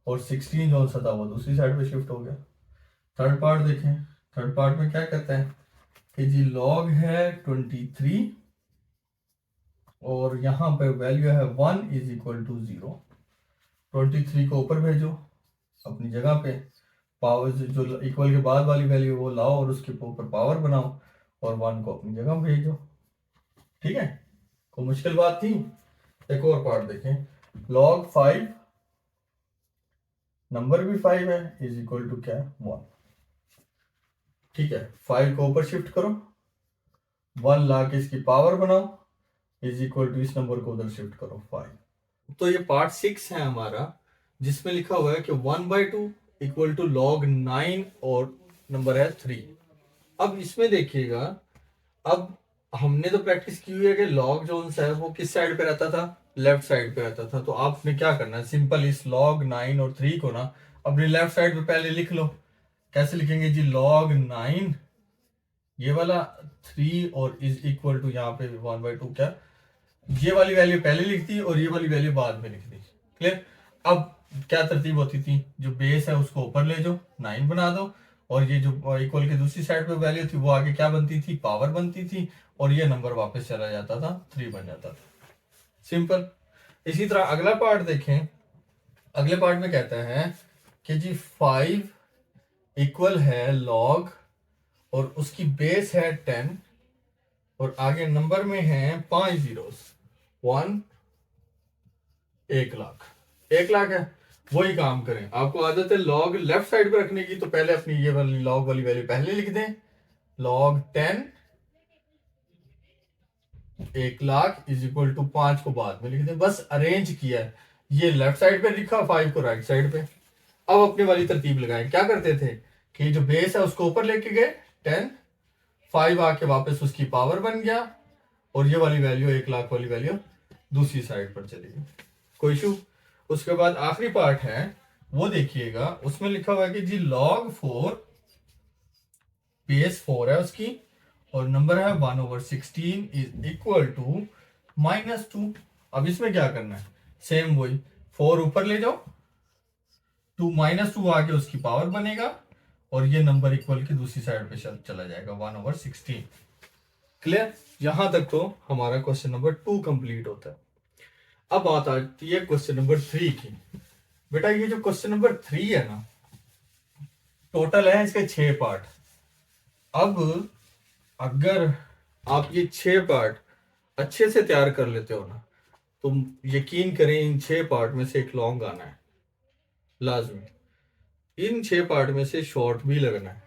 और 16 जो सा था वो दूसरी साइड पे शिफ्ट हो गया। थर्ड पार्ट देखें, थर्ड पार्ट में क्या कहता है कि जी log है 23 और यहाँ पे वैल्यू है 1 इज इक्वल टू 0। 23 को ऊपर भेजो अपनी जगह पे, पावर जो इक्वल के बाद वाली वैल्यू वो लाओ और उसके ऊपर पावर बनाओ और 1 को अपनी जगह भेजो। ठीक है, कोई मुश्किल बात थी? एक और पार्ट देखें, log 5, नंबर भी 5 है, इज इक्वल टू क्या है 1। ठीक है, 5 को ऊपर शिफ्ट करो, 1 ला के इसकी पावर बनाओ, इज इक्वल टू इस नंबर को उधर शिफ्ट करो 5। तो ये पार्ट 6 है हमारा, जिसमें लिखा हुआ है कि 1/2 इक्वल टू log 9 और नंबर है 3। अब इसमें देखिएगा, अब हमने तो प्रैक्टिस की हुई है कि log जो है वो किस साइड पे रहता था, लेफ्ट साइड पे रहता था। तो आपने क्या करना है, सिंपल इस log 9 और 3 को ना अपनी लेफ्ट साइड पे पहले लिख लो। कैसे लिखेंगे जी, log 9 ये वाला 3 और इज इक्वल टू यहाँ पे 1/2, क्या ये वाली वैल्यू पहले लिख दी और ये वाली वैल्यू बाद में लिख दी। क्लियर? अब क्या तरतीब होती थी, जो बेस है उसको ऊपर ले जाओ, 9 बना दो, और ये जो इक्वल की दूसरी साइड पे वैल्यू थी वो आगे क्या बनती थी, पावर बनती थी, और ये नंबर वापस चला जाता था, 3 बन जाता था। सिंपल। इसी तरह अगला पार्ट देखें, अगले पार्ट में कहता है कि जी 5 इक्वल है log और उसकी बेस है 10 और आगे नंबर में है 5 जीरोस, 1 1 लाख, 1 लाख है। वही काम करें, आपको आदत है log लेफ्ट साइड पे रखने की, तो पहले अपनी ये वाली log वाली वैल्यू पहले लिख दें, log 10 1 lakh is equal to 5 को बाद में लिख दें। बस अरेंज किया है, ये लेफ्ट साइड पे लिखा, 5 को राइट साइड पे। अब अपनी वाली तरतीब लगाएं। क्या करते थे कि जो बेस है उसको ऊपर लेके गए 10, 5 आके वापस उसकी पावर बन गया, और ये वाली वैल्यू 1 लाख वाली वैल्यू दूसरी साइड पर चली गई। कोई इशू? उसके बाद आखिरी पार्ट है वो देखिएगा, उसमें लिखा हुआ है कि जी log 4 बेस 4 है उसकी और नंबर है 1/16 इज इक्वल टू -2। अब इसमें क्या करना है, सेम वही, 4 ऊपर ले जाओ, 2 -2 आके उसकी पावर बनेगा और ये नंबर इक्वल की दूसरी साइड पे चला जाएगा 1/16। क्लियर? यहां तक तो हमारा क्वेश्चन नंबर 2 कंप्लीट होता है। अब बात आती है क्वेश्चन नंबर 3 की। बेटा ये जो क्वेश्चन नंबर 3 है ना, टोटल है इसके 6 पार्ट। अब अगर आप ये 6 पार्ट अच्छे से तैयार कर लेते हो ना, तो यकीन करें इन 6 पार्ट में से एक लॉन्ग आना है लाजमी। इन 6 पार्ट में से शॉर्ट भी लगना है,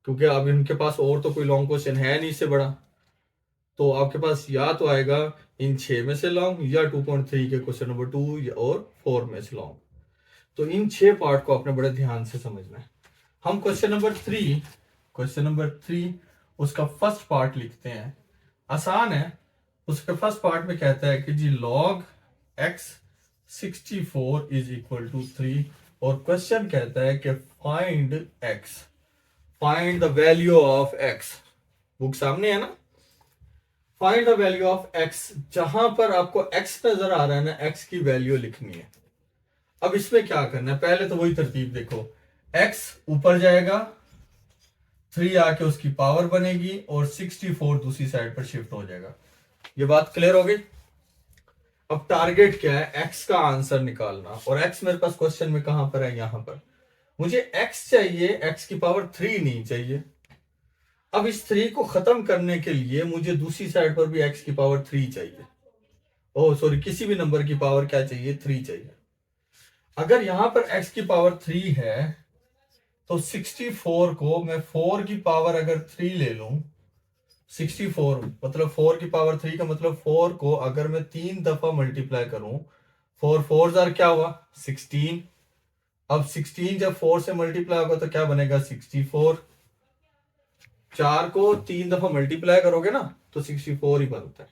क्योंकि अब इनके पास और तो कोई लॉन्ग क्वेश्चन है नहीं इससे बड़ा। तो आपके पास या तो आएगा इन 6 में से लॉन्ग, या 2.3 के क्वेश्चन नंबर 2 और 4 में से लॉन्ग। तो इन 6 पार्ट को आपने बड़े ध्यान से समझना है। हम क्वेश्चन नंबर 3 उसका फर्स्ट पार्ट लिखते हैं। आसान है, उसके फर्स्ट पार्ट में कहता है कि जी log x 64 is equal to 3, और क्वेश्चन कहता है कि find the value of x। Book सामने है ना, find the value of x। जहां पर आपको x नजर आ रहा है ना, x की वैल्यू लिखनी है। अब इसमें क्या करना है, पहले तो वही तरतीब देखो, x ऊपर जाएगा, 3 आके उसकी पावर बनेगी और 64 दूसरी साइड पर शिफ्ट हो जाएगा। ये बात क्लियर हो गई? अब टारगेट क्या है, x का आंसर निकालना, और x मेरे पास क्वेश्चन में कहां पर है, यहां पर। मुझे x चाहिए, x की पावर 3 नहीं चाहिए। अब इस 3 को खत्म करने के लिए मुझे दूसरी साइड पर भी x की पावर 3 चाहिए। ओह सॉरी, किसी भी नंबर की पावर क्या चाहिए, 3 चाहिए। अगर यहां पर x की पावर 3 है तो 64 को मैं 4 की पावर अगर 3 ले लूं, 64 मतलब 4 की पावर 3 का मतलब 4 को अगर मैं 3 दफा मल्टीप्लाई करूं, 4 4 जार क्या हुआ 16। अब 16 जब 4 से मल्टीप्लाई होगा तो क्या बनेगा 64। 4 को 3 दफा मल्टीप्लाई करोगे ना तो 64 ही बनता है।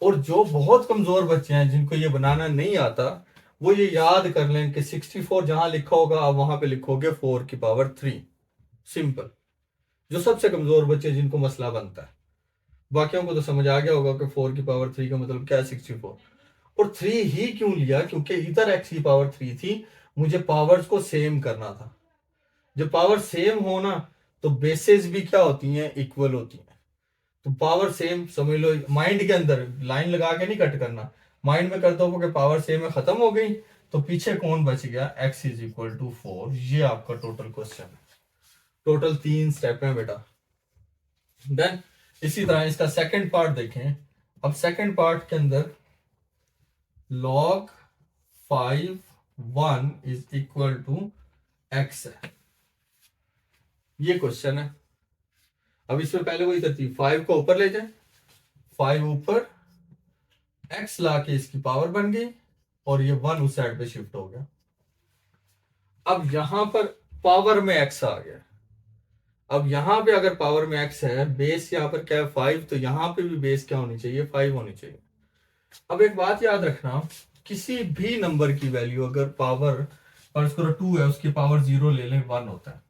और जो बहुत कमजोर बच्चे हैं जिनको ये बनाना नहीं आता, वो ये याद कर लें कि 64 जहां लिखा होगा आप वहां पे लिखोगे 4 की पावर 3। सिंपल। जो सबसे कमजोर बच्चे जिनको मसला बनता है, बाकियों को तो समझ आ गया होगा कि 4 की पावर 3 का मतलब क्या है 64। और 3 ही क्यों लिया, क्योंकि इधर x की पावर 3 थी, मुझे पावर्स को सेम करना था। जब पावर सेम हो ना, तो बेसेस भी क्या होती हैं, इक्वल होती हैं। तो पावर सेम समझ लो, माइंड के अंदर लाइन लगा के नहीं कट करना, माइंड में कर दो कि पावर सेम है, खत्म हो गई, तो पीछे कौन बच गया, x इज इक्वल टू 4। ये आपका टोटल क्वेश्चन है। टोटल 3 स्टेप है बेटा। देन इसी तरह इसका सेकंड पार्ट देखें। अब सेकंड पार्ट के अंदर log 5 1 is equal to x है, ये क्वेश्चन है। अब इसमें पहले वही तरतीब, 5 को ऊपर ले जाए, 5 ऊपर, x ला के इसकी पावर बन गई, और ये 1 उस साइड पे शिफ्ट हो गया। अब यहां पर पावर में x आ गया। अब यहां पे अगर पावर में x है, बेस यहां पर क्या है 5, तो यहां पे भी बेस क्या होनी चाहिए, 5 होनी चाहिए। अब एक बात याद रखना, किसी भी नंबर की वैल्यू अगर पावर फर्ज करो 2 है, उसकी पावर 0 ले लें 1 होता है।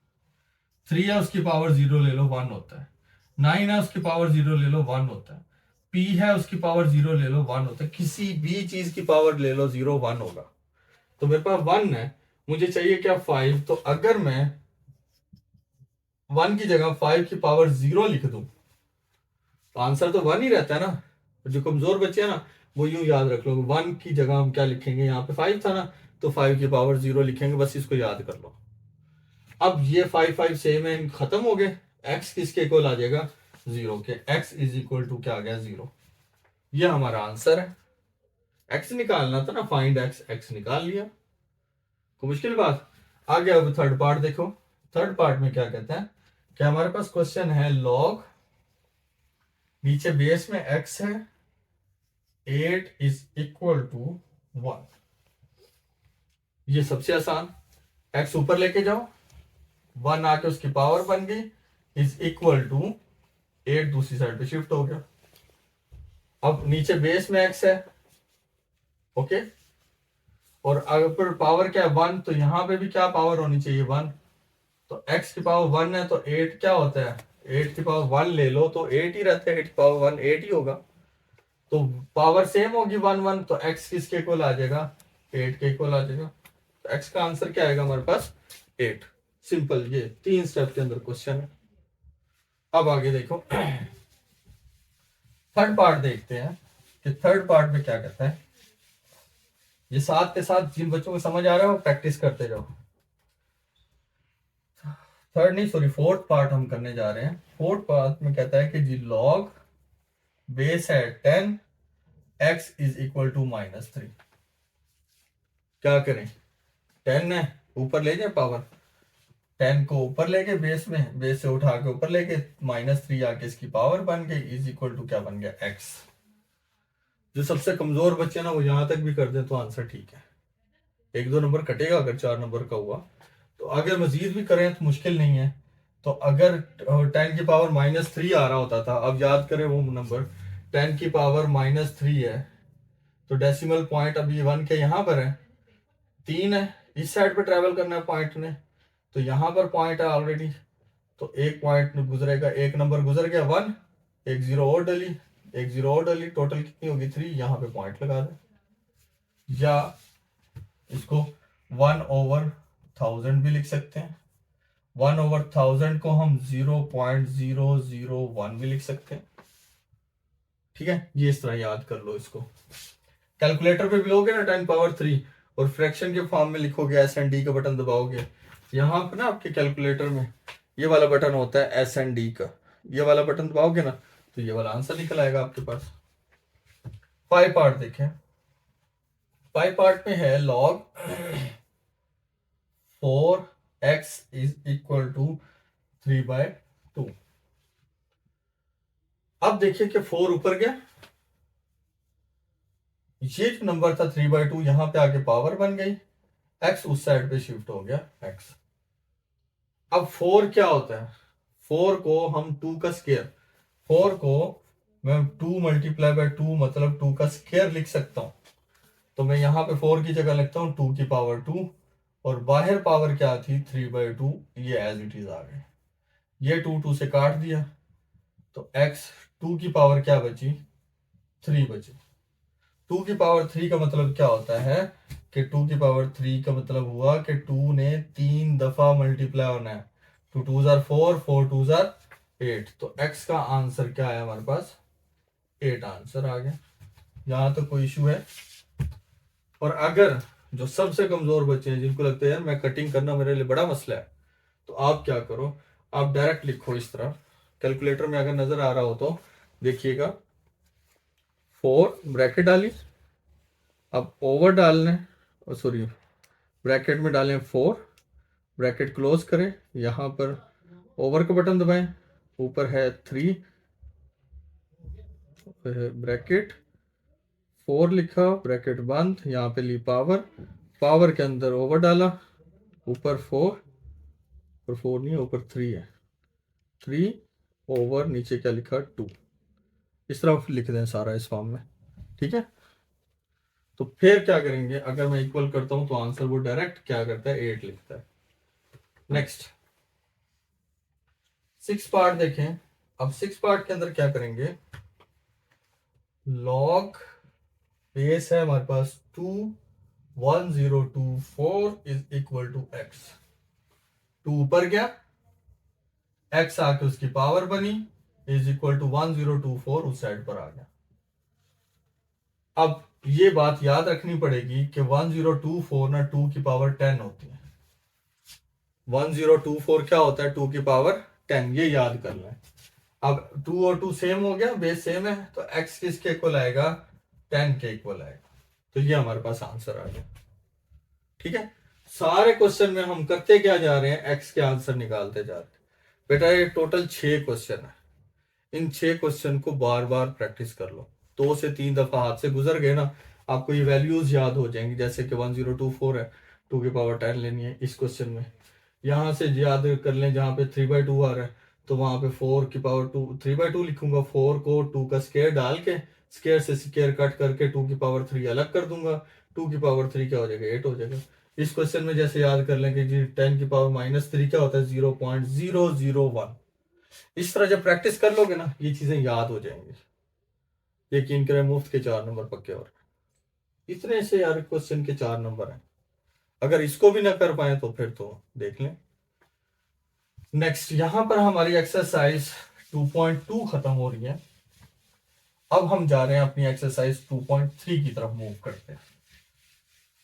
3 है, उसकी पावर 0 ले लो 1 होता है। 9 है, उसकी पावर 0 ले लो 1 होता है। p है, उसकी पावर 0 ले लो 1 होता है। किसी भी चीज की पावर ले लो 0 1 होगा। तो मेरे पास 1 है, मुझे चाहिए क्या 5। तो अगर मैं 1 की जगह 5 की पावर 0 लिख दूं, तो आंसर तो 1 ही रहता है ना। जो कमजोर बच्चे हैं ना, वो यूं याद रख लो, 1 की जगह हम क्या लिखेंगे, यहाँ पे 5 था ना, तो 5 की पावर 0 लिखेंगे, बस इसको याद कर लो। अब ये 5 5 सेम है, खत्म हो गए। x किसके इक्वल आ जाएगा, 0 के। x इज इक्वल टू क्या आ गया, 0। ये हमारा आंसर है। x निकालना था ना, फाइंड x, x निकाल लिया। कोई मुश्किल बात। आगे अब थर्ड पार्ट देखो। थर्ड पार्ट में क्या कहते हैं कि हमारे पास क्वेश्चन है log, नीचे बेस में x है, 8 इज इक्वल टू 1। ये सबसे आसान, x ऊपर लेके जाओ, 1 आके उसकी पावर बन गई, इज इक्वल टू 8 दूसरी साइड पे शिफ्ट हो गया। अब नीचे बेस में x है, ओके, और अगर पावर क्या है 1, तो यहां पे भी क्या पावर होनी चाहिए 1। तो x की पावर 1 है, तो 8 क्या होता है, 8 की पावर 1 ले लो तो 8 ही रहता है, 8 की पावर 1 8 ही होगा। तो पावर सेम होगी 1 1, तो x किसके इक्वल आ जाएगा, 8 के इक्वल आ जाएगा। तो x का आंसर क्या आएगा हमारे पास, 8। सिंपल, ये 3 स्टेप के अंदर क्वेश्चन है। अब आगे देखो, थर्ड पार्ट देखते हैं कि थर्ड पार्ट में क्या कहता है। ये साथ के साथ जिन बच्चों को समझ आ रहा है वो प्रैक्टिस करते जाओ। थर्ड नहीं, सॉरी, फोर्थ पार्ट हम करने जा रहे हैं। फोर्थ पार्ट में कहता है कि जी लॉग बेस है 10, x इज इक्वल टू -3। क्या करें, 10 है, ऊपर ले जाए पावर, 10 को ऊपर लेके बेस में, बेस से उठा के ऊपर लेके -3 आके इसकी पावर बन गई, इज इक्वल टू क्या बन गया, x। जो सबसे कमजोर बच्चे ना वो यहां तक भी कर दे तो आंसर ठीक है। 1 2 नंबर कटेगा अगर 4 नंबर का हुआ, तो अगर मजीद भी करें तो मुश्किल नहीं है। तो अगर 10 की पावर -3 आ रहा होता था, अब याद करें वो नंबर, 10 की पावर -3 है, तो डेसिमल पॉइंट अभी 1 के यहाँ पर है, 3 है, इस साइड पे ट्रेवल करना है पॉइंट ने, तो यहाँ पर पॉइंट है ऑलरेडी, तो एक पॉइंट गुजरेगा, एक नंबर गुजर गया 1, एक जीरो और डली, एक जीरो और डली, टोटल कितनी होगी 3, यहाँ पे पॉइंट लगा दें। या इसको 1/1000 भी लिख सकते हैं। 1/1000 को हम 0.001 भी लिख सकते हैं। ठीक है, ये इस तरह याद कर लो इसको। कैलकुलेटर पे भी लोगे ना 10 पावर 3, और फ्रैक्शन के फॉर्म में लिखोगे, एस एंड डी का बटन दबाओगे, यहाँ पे ना आपके कैलकुलेटर में ये वाला बटन होता है एस एंड डी का, ये वाला बटन दबाओगे ना तो ये वाला आंसर निकल आएगा आपके पास। 5 पार्ट देखें। 5 पार्ट में है log 4x is equal to 3/2। अब देखिए कि 4 ऊपर गया, ये जो नंबर था 3/2, यहां पे आके पावर बन गई, x उस साइड पे शिफ्ट हो गया x। अब 4 क्या होता है, 4 को हम 2 का स्क्वायर, 4 को मैं 2 मल्टीप्लाई बाय 2 मतलब 2 का स्क्वायर लिख सकता हूँ। तो मैं यहाँ पे 4 की जगह लिखता हूँ 2 की पावर 2, और बाहर पावर क्या थी 3/2, ये एज इट इज आ गए। ये 2 से काट दिया, तो x 2 की पावर क्या बची, 3 बची। 2 की पावर 3 का मतलब क्या होता है कि 2 की पावर 3 का मतलब हुआ कि 2 ने 3 दफा मल्टीप्लाई होना है। 2 2 जार 4, 4 2 जार 8, तो x का आंसर क्या आया हमारे पास, 8 आंसर आ गया। यहां तो कोई इशू है। और अगर जो सबसे कमजोर बच्चे हैं, जिनको लगता है यार मैं कटिंग करना मेरे लिए बड़ा मसला है, तो आप क्या करो, आप डायरेक्ट लिखो इस तरह। कैलकुलेटर में अगर नजर आ रहा हो तो देखिएगा, 4 ब्रैकेट डाली, अब ओवर डालने, सॉरी ब्रैकेट में डालें 4, ब्रैकेट क्लोज करें, यहाँ पर ओवर का बटन दबाएं, ऊपर है 3 ब्रैकेट 4 लिखा, ब्रैकेट बंद, यहाँ पे ली पावर, पावर के अंदर ओवर डाला, ऊपर 4, और 4 नहीं है ऊपर 3 है, 3 ओवर नीचे क्या लिखा 2। इस तरह लिख दें सारा इस फॉर्म में, ठीक है। तो फिर क्या करेंगे, अगर मैं इक्वल करता हूं तो आंसर वो डायरेक्ट क्या करता है, 8 लिखता है। नेक्स्ट 6 पार्ट देखें। अब 6 पार्ट के अंदर क्या करेंगे, लॉग बेस है हमारे पास 2 1024 इज इक्वल टू एक्स। 2 ऊपर गया, एक्स आके उसकी पावर बनी, इज इक्वल टू 1024 उस साइड पर आ गया। अब ये बात याद रखनी पड़ेगी कि 1024 ना 2 की पावर 10 होती है। 1024 क्या होता है, 2 की पावर 10, ये याद कर लें। अब 2 और 2 सेम हो गया, बेस सेम है, तो x किसके इक्वल आएगा, 10 के इक्वल आएगा। तो ये हमारे पास आंसर आ गया, ठीक है। सारे क्वेश्चन में हम करते क्या जा रहे हैं, x के आंसर निकालते जा रहे हैं। बेटा ये टोटल 6 क्वेश्चन है, इन 6 क्वेश्चन को बार बार प्रैक्टिस कर लो। 2 से 3 दफा हाथ से गुजर गए ना, आपको ये वैल्यूज याद हो जाएंगी। जैसे कि 1024 है, 2 की पावर 10 लेनी है इस क्वेश्चन में, यहां से याद कर लें, जहां पे 3/2 आ रहा है तो वहां पे 4 की पावर 2 3/2 लिखूंगा, 4 को 2 का स्केयर डाल के स्केयर से स्केयर कट करके 2 की पावर 3 अलग कर दूंगा, 2 की पावर 3 क्या हो जाएगा, 8 हो जाएगा। इस क्वेश्चन में जैसे याद कर लें कि जी 10 की पावर -3 क्या होता है, 0.001। इस तरह जब प्रैक्टिस कर लोगे ना, ये चीजें याद हो जाएंगी। यकीन करें मुफ्त के 4 नंबर पक्के। और इतने से यार क्वेश्चन के 4 नंबर हैं, अगर इसको भी ना कर पाए तो फिर तो देख लें। नेक्स्ट यहां पर हमारी एक्सरसाइज 2.2 खत्म हो रही है। अब हम जा रहे हैं अपनी एक्सरसाइज 2.3 की तरफ मूव करते हैं।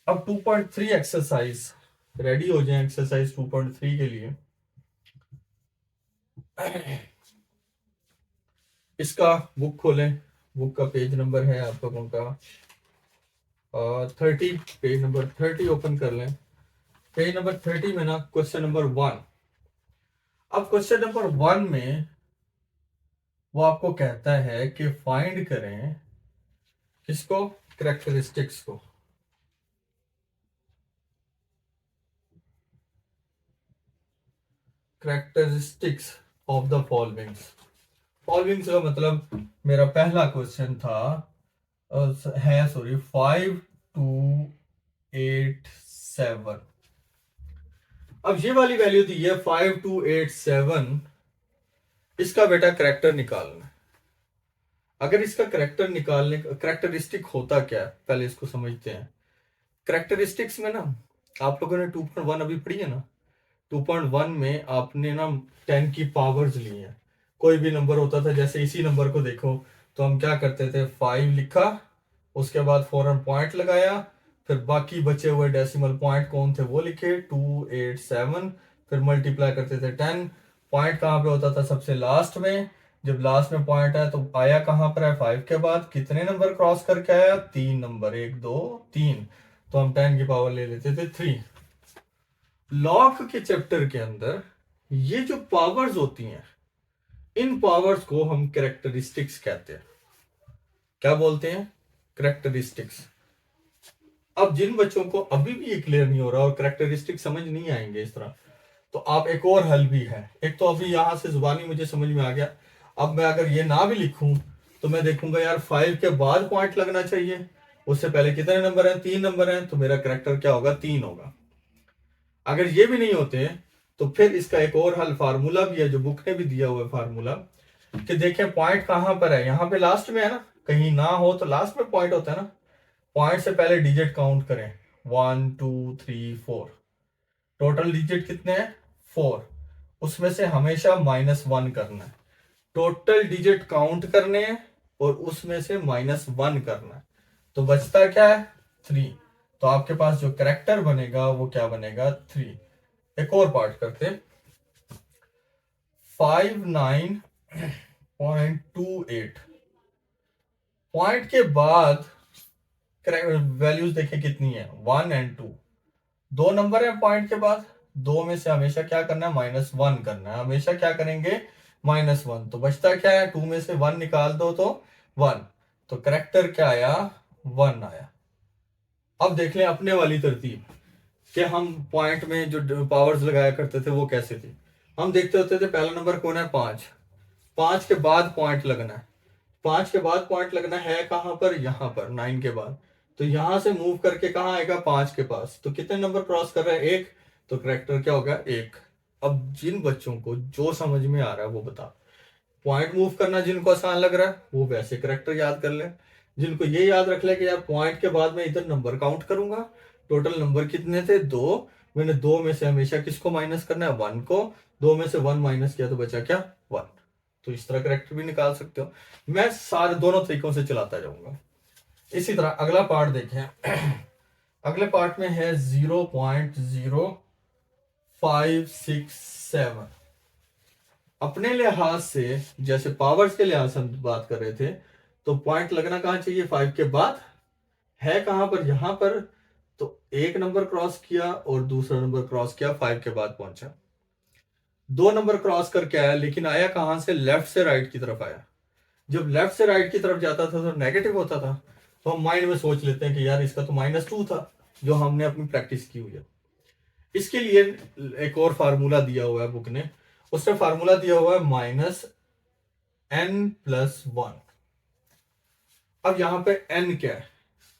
अब 2.3 एक्सरसाइज रेडी हो जाए, एक्सरसाइज 2.3 के लिए इसका बुक खोलें। बुक का पेज नंबर है आप लोगों का 30, पेज नंबर 30 ओपन कर लें। पेज नंबर 30 में ना क्वेश्चन नंबर 1। अब क्वेश्चन नंबर 1 में वो आपको कहता है कि फाइंड करें किसको, करेक्टरिस्टिक्स को। Characteristics of the followings. Followings का मतलब मेरा पहला क्वेश्चन था है सॉरी 5287। अब ये वाली वैल्यू दी है 5287, इसका बेटा करेक्टर निकालना है। अगर इसका करेक्टर निकालने का करेक्टरिस्टिक होता क्या है, पहले इसको समझते हैं। करेक्टरिस्टिक्स में ना आप लोगों ने 2.1 अभी पढ़ी है ना, 2.1 में आपने ना 10 की पावर्स ली हैं। कोई भी नंबर होता था, जैसे इसी नंबर को देखो तो हम क्या करते थे, 5 लिखा, उसके बाद फौरन पॉइंट लगाया, फिर बाकी बचे हुए डेसिमल पॉइंट कौन थे वो लिखे 287, फिर मल्टीप्लाई करते थे 10। पॉइंट कहाँ पे होता था, सबसे लास्ट में। जब लास्ट में पॉइंट है तो आया कहाँ पर है, 5 के बाद कितने नंबर क्रॉस करके आया, 3 नंबर, 1 2 3, तो हम 10 की पावर ले लेते थे 3। लॉग के चैप्टर के अंदर ये जो पावर्स होती हैं, इन पावर्स को हम कैरेक्टरिस्टिक्स कहते हैं। क्या बोलते हैं, कैरेक्टरिस्टिक्स। अब जिन बच्चों को अभी भी ये क्लियर नहीं हो रहा और कैरेक्टरिस्टिक्स समझ नहीं आएंगे इस तरह, तो आप एक और हल भी है। एक तो अभी यहां से जुबानी मुझे समझ में आ गया, अब मैं अगर ये ना भी लिखूं तो मैं देखूंगा यार 5 के बाद पॉइंट लगना चाहिए, उससे पहले कितने नंबर हैं, 3 नंबर हैं, तो मेरा करेक्टर क्या होगा, 3 होगा। अगर ये भी नहीं होते तो फिर इसका एक और हल फार्मूला भी है जो बुक ने भी दिया हुआ है फार्मूला, कि देखें पॉइंट कहां पर है, यहाँ पे लास्ट में है ना, कहीं ना हो तो लास्ट में पॉइंट होता है ना, पॉइंट से पहले डिजिट काउंट करें, 1 2 3 4, टोटल डिजिट कितने हैं, 4, उसमें से हमेशा -1 करना है, टोटल डिजिट काउंट करने हैं और उसमें से -1 करना है, तो बचता क्या है, 3। तो आपके पास जो करेक्टर बनेगा वो क्या बनेगा, 3। एक और पार्ट करते हैं, 59.28, पॉइंट के बाद वैल्यूज देखें कितनी है, 1 और 2, दो नंबर है पॉइंट के बाद, दो में से हमेशा क्या करना है, -1 करना है, हमेशा क्या करेंगे, -1। तो बचता क्या है, 2 में से 1 निकाल दो तो 1, तो करेक्टर क्या आया, 1 आया। अब देख लें अपने वाली तरतीब कि हम पॉइंट में जो पावर्स लगाया करते थे वो कैसे थी। हम देखते होते थे पहला नंबर कौन है, 5, 5 के बाद पॉइंट लगना है, 5 के बाद पॉइंट लगना है कहां पर, यहां पर 9 के बाद, तो यहां से मूव करके कहां आएगा, 5 के पास, तो कितने नंबर क्रॉस कर रहा है, 1, तो करेक्टर क्या होगा, 1। अब जिन बच्चों को जो समझ में आ रहा है वो बता, पॉइंट मूव करना जिनको आसान लग रहा है वो वैसे करेक्टर याद कर ले, जिनको ये याद रख ले कि यार पॉइंट के बाद मैं इधर नंबर काउंट करूंगा, टोटल नंबर कितने थे, 2, मैंने 2 में से हमेशा किसको माइनस करना है, 1 को, 2 में से 1 माइनस किया तो बचा क्या, 1। तो इस तरह करेक्टर भी निकाल सकते हो, मैं सारे दोनों तरीकों से चलाता जाऊंगा। इसी तरह अगला पार्ट देखें अगले पार्ट में है 0.0567। अपने लिहाज से, जैसे पावर्स के लिहाज से हम बात कर रहे थे, तो पॉइंट लगना कहां चाहिए, 5 के बाद, है कहां पर, यहां पर, तो एक नंबर क्रॉस किया और दूसरा नंबर क्रॉस किया, 5 के बाद पहुंचा, 2 नंबर क्रॉस करके आया, लेकिन आया कहां से, लेफ्ट से राइट की तरफ आया। जब लेफ्ट से राइट की तरफ जाता था तो नेगेटिव होता था, तो हम माइंड में सोच लेते हैं कि यार इसका तो -2 था, जो हमने अपनी प्रैक्टिस की हुई है। इसके लिए एक और फार्मूला दिया हुआ है बुक ने, उसने फार्मूला दिया हुआ है -n+1। अब यहां पे n क्या है,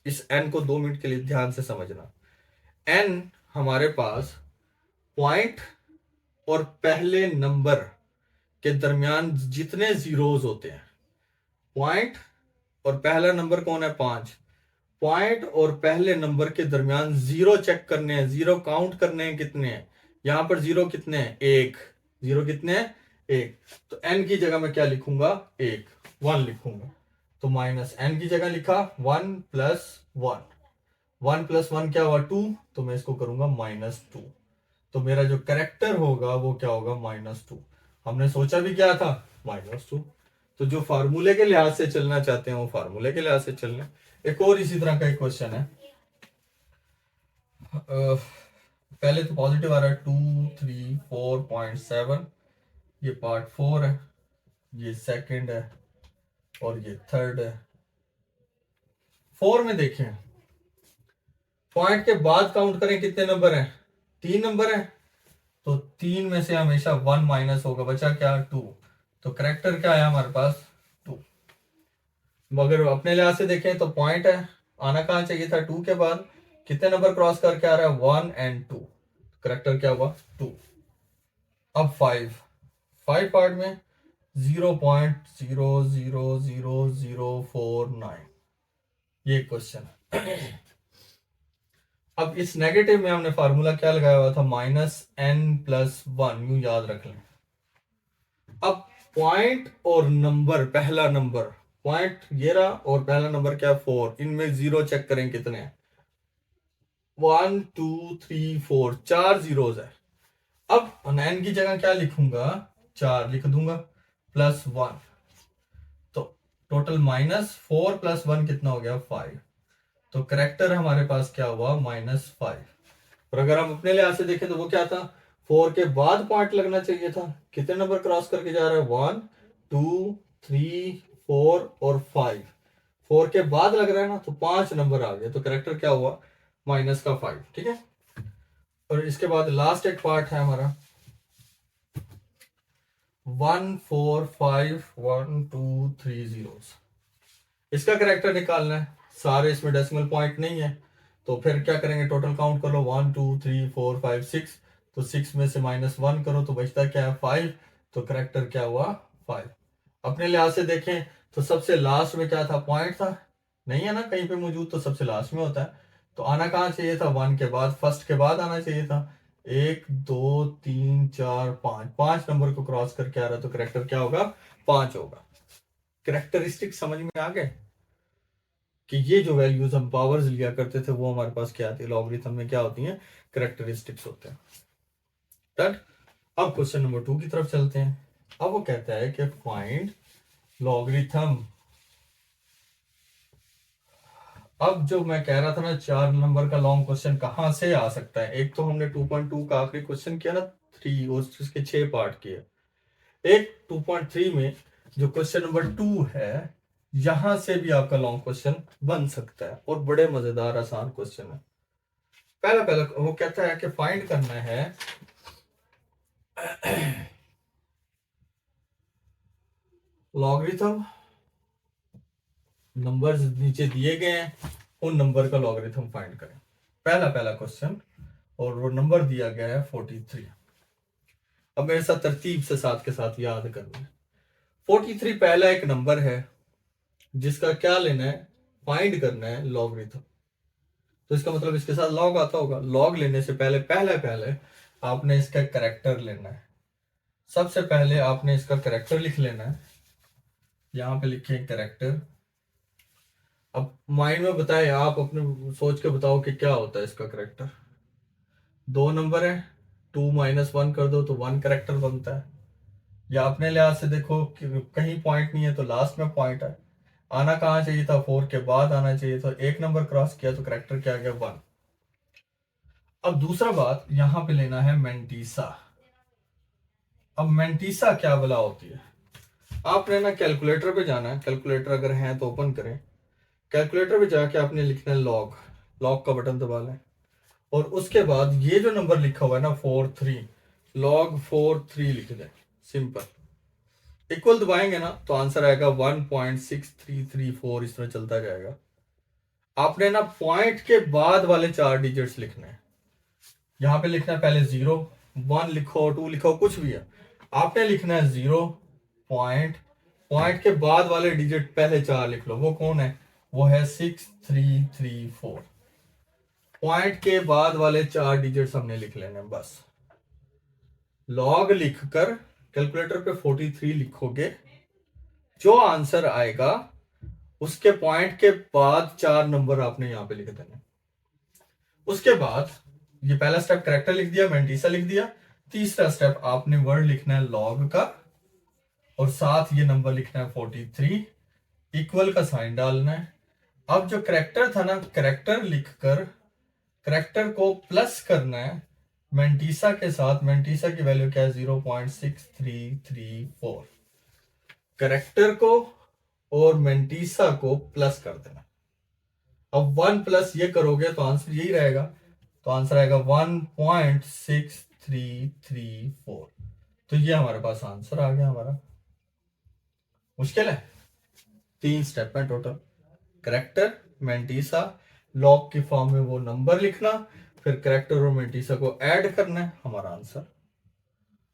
इस n को 2 मिनट के लिए ध्यान से समझना। n हमारे पास पॉइंट और पहले नंबर के दरमियान जितने जीरोस होते हैं, पॉइंट और पहला नंबर कौन है, 5, पॉइंट और पहले नंबर के दरमियान जीरो चेक करने हैं, जीरो काउंट करने हैं, कितने हैं, यहां पर जीरो कितने हैं, 1, जीरो कितने हैं, 1, तो n की जगह मैं क्या लिखूंगा, 1 लिखूंगा, तो -n की जगह लिखा 1+1, 1+1 क्या हुआ, 2, तो मैं इसको करूंगा -2, तो मेरा जो करेक्टर होगा वो क्या होगा, -2। हमने सोचा भी क्या था, -2। तो जो फार्मूले के लिहाज से चलना चाहते हैं वो फार्मूले के लिहाज से चल लें। एक और इसी तरह का एक क्वेश्चन है, पहले तो पॉजिटिव आ रहा है 234.7, ये पार्ट 4 है, ये सेकंड है और ये थर्ड है। 4 में देखें पॉइंट के बाद काउंट करें कितने नंबर हैं, 3 नंबर है, तो 3 में से हमेशा 1 माइनस होगा, बचा क्या, 2, तो करेक्टर क्या आया हमारे पास, 2। मगर अपने लिहाज से देखें तो पॉइंट है, आना कहां चाहिए था, 2 के बाद, कितने नंबर क्रॉस करके आ रहा है, 1 और 2, करेक्टर क्या हुआ, 2। अब 5 पार्ट में 0.00049, ये क्वेश्चन है। अब इस नेगेटिव में हमने फार्मूला क्या लगाया हुआ था, -n+1, यूं याद रख लें। अब पॉइंट और नंबर, पहला नंबर, पॉइंट ये रहा और पहला नंबर क्या, 4, इनमें जीरो चेक करें कितने हैं, 1 2 3 4, 4 जीरोस है। अब 9 की जगह क्या लिखूंगा, 4 लिख दूंगा, +1, तो टोटल -4 + 1 कितना हो गया, 5, तो करेक्टर हमारे पास क्या हुआ, -5। और अगर हम अपने लिहाज से देखें तो वो क्या था, 4 के बाद पॉइंट लगना चाहिए था, कितने नंबर क्रॉस करके जा रहा है, 1 2 3 4 और 5, 4 के बाद लग रहा है ना, तो 5 नंबर आ गया, तो करेक्टर क्या हुआ, -5। ठीक है, और इसके बाद लास्ट एक पार्ट है हमारा 1451230, इसका करेक्टर निकालना है, सारे इसमें डेसिमल पॉइंट नहीं है, तो फिर क्या करेंगे, टोटल काउंट कर लो, 1 2 3 4 5 6, तो 6 में से -1 करो तो बचता क्या है 5, तो करेक्टर क्या हुआ 5। अपने लिहाज से देखें तो सबसे लास्ट में क्या था, पॉइंट था, नहीं है ना कहीं पे मौजूद, तो सबसे लास्ट में होता है, तो आना कहाँ चाहिए था, 1 के बाद, फर्स्ट के बाद आना चाहिए था। 1 2 3 4 5, 5 नंबर को क्रॉस करके आ रहा है, तो करेक्टर क्या होगा 5 होगा। करेक्टरिस्टिक समझ में आ गए कि ये जो वैल्यूज हम पावर्स लिया करते थे वो हमारे पास क्या आती है, लॉगरिथम में क्या होती हैं, करेक्टरिस्टिक्स होते हैं। डन। अब क्वेश्चन नंबर 2 की तरफ चलते हैं। अब वो कहता है कि फाइंड लॉगरिथम। अब जो मैं कह रहा था ना 4 नंबर का लॉन्ग क्वेश्चन कहाँ से आ सकता है, एक तो हमने 2.2 का आखिरी क्वेश्चन किया ना 3, और उसके 6 पार्ट किए, एक 2.3 में जो क्वेश्चन नंबर 2 है, यहां से भी आपका लॉन्ग क्वेश्चन बन सकता है, और बड़े मजेदार आसान क्वेश्चन है। पहला पहला वो कहता है कि फाइंड करना है लॉगरिथम, नंबर्स नीचे दिए गए हैं, उन नंबर का लॉगरिथम फाइंड करें। पहला पहला क्वेश्चन, और वो नंबर दिया गया है 43। अब मेरे साथ तरतीब से साथ के साथ याद करना है। 43 पहला एक नंबर है जिसका क्या लेना है, फाइंड करना है लॉगरिथम। तो इसका मतलब इसके साथ लॉग आता होगा, लॉग लेने से पहले पहले पहले आपने इसका करेक्टर लेना है। सबसे पहले आपने इसका करेक्टर लिख लेना है, यहां पे लिखे करेक्टर। अब माइंड में बताए, आप अपने सोच के बताओ कि क्या होता है इसका करेक्टर। 2 नंबर है, 2 -1 कर दो तो 1 करेक्टर बनता है, या अपने लिहाज से देखो कि कहीं पॉइंट नहीं है तो लास्ट में पॉइंट है, आना कहाँ चाहिए था 4 के बाद आना चाहिए था, एक नंबर क्रॉस किया तो करेक्टर क्या आ गया 1। अब दूसरा बात यहां पे लेना है मेंटीसा। अब मेंटीसा क्या बला होती है, आपने ना कैलकुलेटर पे जाना है, कैलकुलेटर अगर है तो ओपन करें, कैलकुलेटर पे जाके आपने लिखना है लॉग, लॉग का बटन दबा लें, और उसके बाद ये जो नंबर लिखा हुआ है ना 43, लॉग 43 लिख दें, सिंपल। इक्वल दबाएंगे ना तो आंसर आएगा 1.6334, इस तरह चलता जाएगा। आपने ना पॉइंट के बाद वाले 4 डिजिट्स लिखने हैं, यहां पे लिखना है पहले 0, 1 लिखो 2 लिखो कुछ भी है, आपने लिखना है 0 पॉइंट, पॉइंट के बाद वाले डिजिट पहले 4 लिख लो, वो कौन है, वो है 6334। पॉइंट के बाद वाले 4 डिजिट्स हमने लिख लेने बस। लॉग लिखकर कैलकुलेटर पे 43 लिखोगे, जो आंसर आएगा उसके पॉइंट के बाद 4 नंबर आपने यहां पे लिख देने। उसके बाद ये पहला स्टेप करेक्टर लिख दिया, मेंटीसा लिख दिया, तीसरा स्टेप आपने वर्ड लिखना है लॉग का, और साथ ये नंबर लिखना है 43, इक्वल का साइन डालना है। अब जो करेक्टर था ना, करेक्टर लिखकर करेक्टर को प्लस करना है मेंटीसा के साथ, मेंटीसा की वैल्यू क्या है 0.6334, करेक्टर को और मेंटीसा को प्लस कर देना। अब 1 प्लस ये करोगे तो आंसर यही रहेगा, तो आंसर आएगा 1.6334। तो ये हमारे पास आंसर आ गया हमारा। मुश्किल है, 3 स्टेप है टोटल, करेक्टर, मेंटीसा, लॉग की फॉर्म में वो नंबर लिखना, फिर करेक्टर और मेंटीसा को ऐड करना है, हमारा आंसर।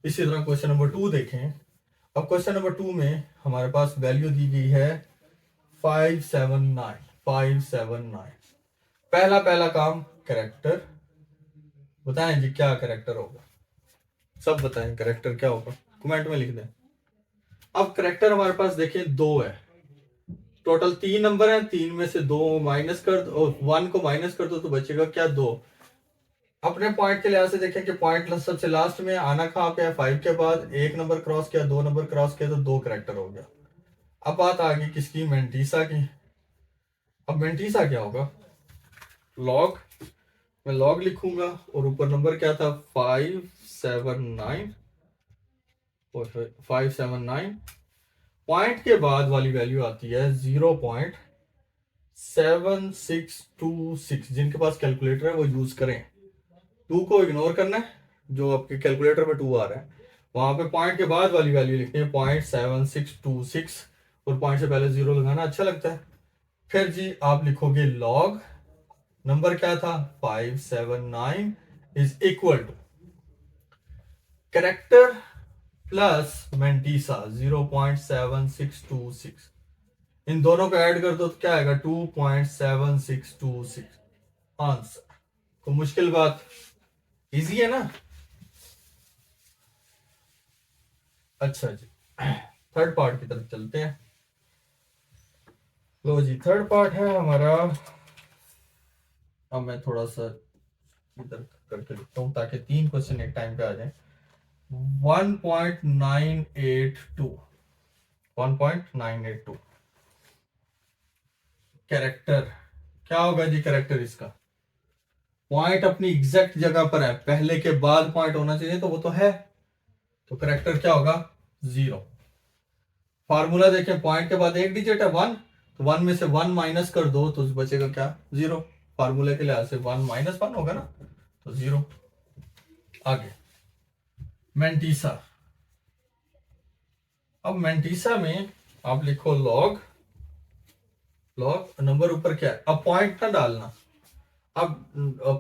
इसी तरह क्वेश्चन नंबर 2 देखें। अब क्वेश्चन नंबर 2 में हमारे पास वैल्यू दी गई है 579। पहला पहला काम करेक्टर, बताएं जी क्या करेक्टर होगा, सब बताएं करेक्टर क्या होगा, कमेंट में लिख दें। अब करेक्टर हमारे पास देखें 2 है, टोटल 3 नंबर हैं, 3 में से 2 माइनस कर दो, 1 को माइनस कर दो तो बचेगा क्या 2। अपने पॉइंट के लिहाज से देखें कि पॉइंट सबसे लास्ट में आना कहाँ पे है, 5 के बाद, एक नंबर क्रॉस किया, 2 नंबर क्रॉस किया तो 2 करेक्टर हो गया। अब बात आ गई किसकी, मेंटीसा की। अब मेंटीसा क्या होगा, लॉग, मैं लॉग लिखूंगा और ऊपर नंबर क्या था 579, 579, पॉइंट के बाद वाली वैल्यू आती है 0.7626। जिनके पास कैलकुलेटर है वो यूज करें, 2 को इग्नोर करना है, जो आपके कैलकुलेटर में 2 आ रहा है वहां पे पॉइंट के बाद वाली वैल्यू लिखनी है 0.7626, और पॉइंट से पहले 0 लगाना अच्छा लगता है, फिर जी आप लिखोगे लॉग, नंबर क्या था 579 is equal to character plus mantissa 0.7626। इन दोनों को ऐड कर दो तो क्या आएगा 2.7626 आंसर। तो मुश्किल बात, इजी है ना। अच्छा जी, थर्ड पार्ट की तरफ चलते हैं। लो जी, थर्ड पार्ट है हमारा। अब मैं थोड़ा सा इधर करके लिखता हूँ ताकि 3 क्वेश्चन एक टाइम पे आ जाए। 1.982 1.982 कैरेक्टर, क्या होगा जी कैरेक्टर इसका? पॉइंट अपनी एग्जैक्ट जगह पर है, पहले के बाद पॉइंट होना चाहिए तो वो तो है, तो कैरेक्टर क्या होगा 0। फार्मूला देखें, पॉइंट के बाद एक डिजिट है 1, तो 1 में से 1 माइनस कर दो तो बचेगा क्या 0। फार्मूले के लिहाज से 1 माइनस 1 होगा ना, तो 0। आगे मेंटीसा। अब मेंटीसा में आप लिखो लॉग, लॉग नंबर ऊपर क्या है, अब पॉइंट ना डालना। अब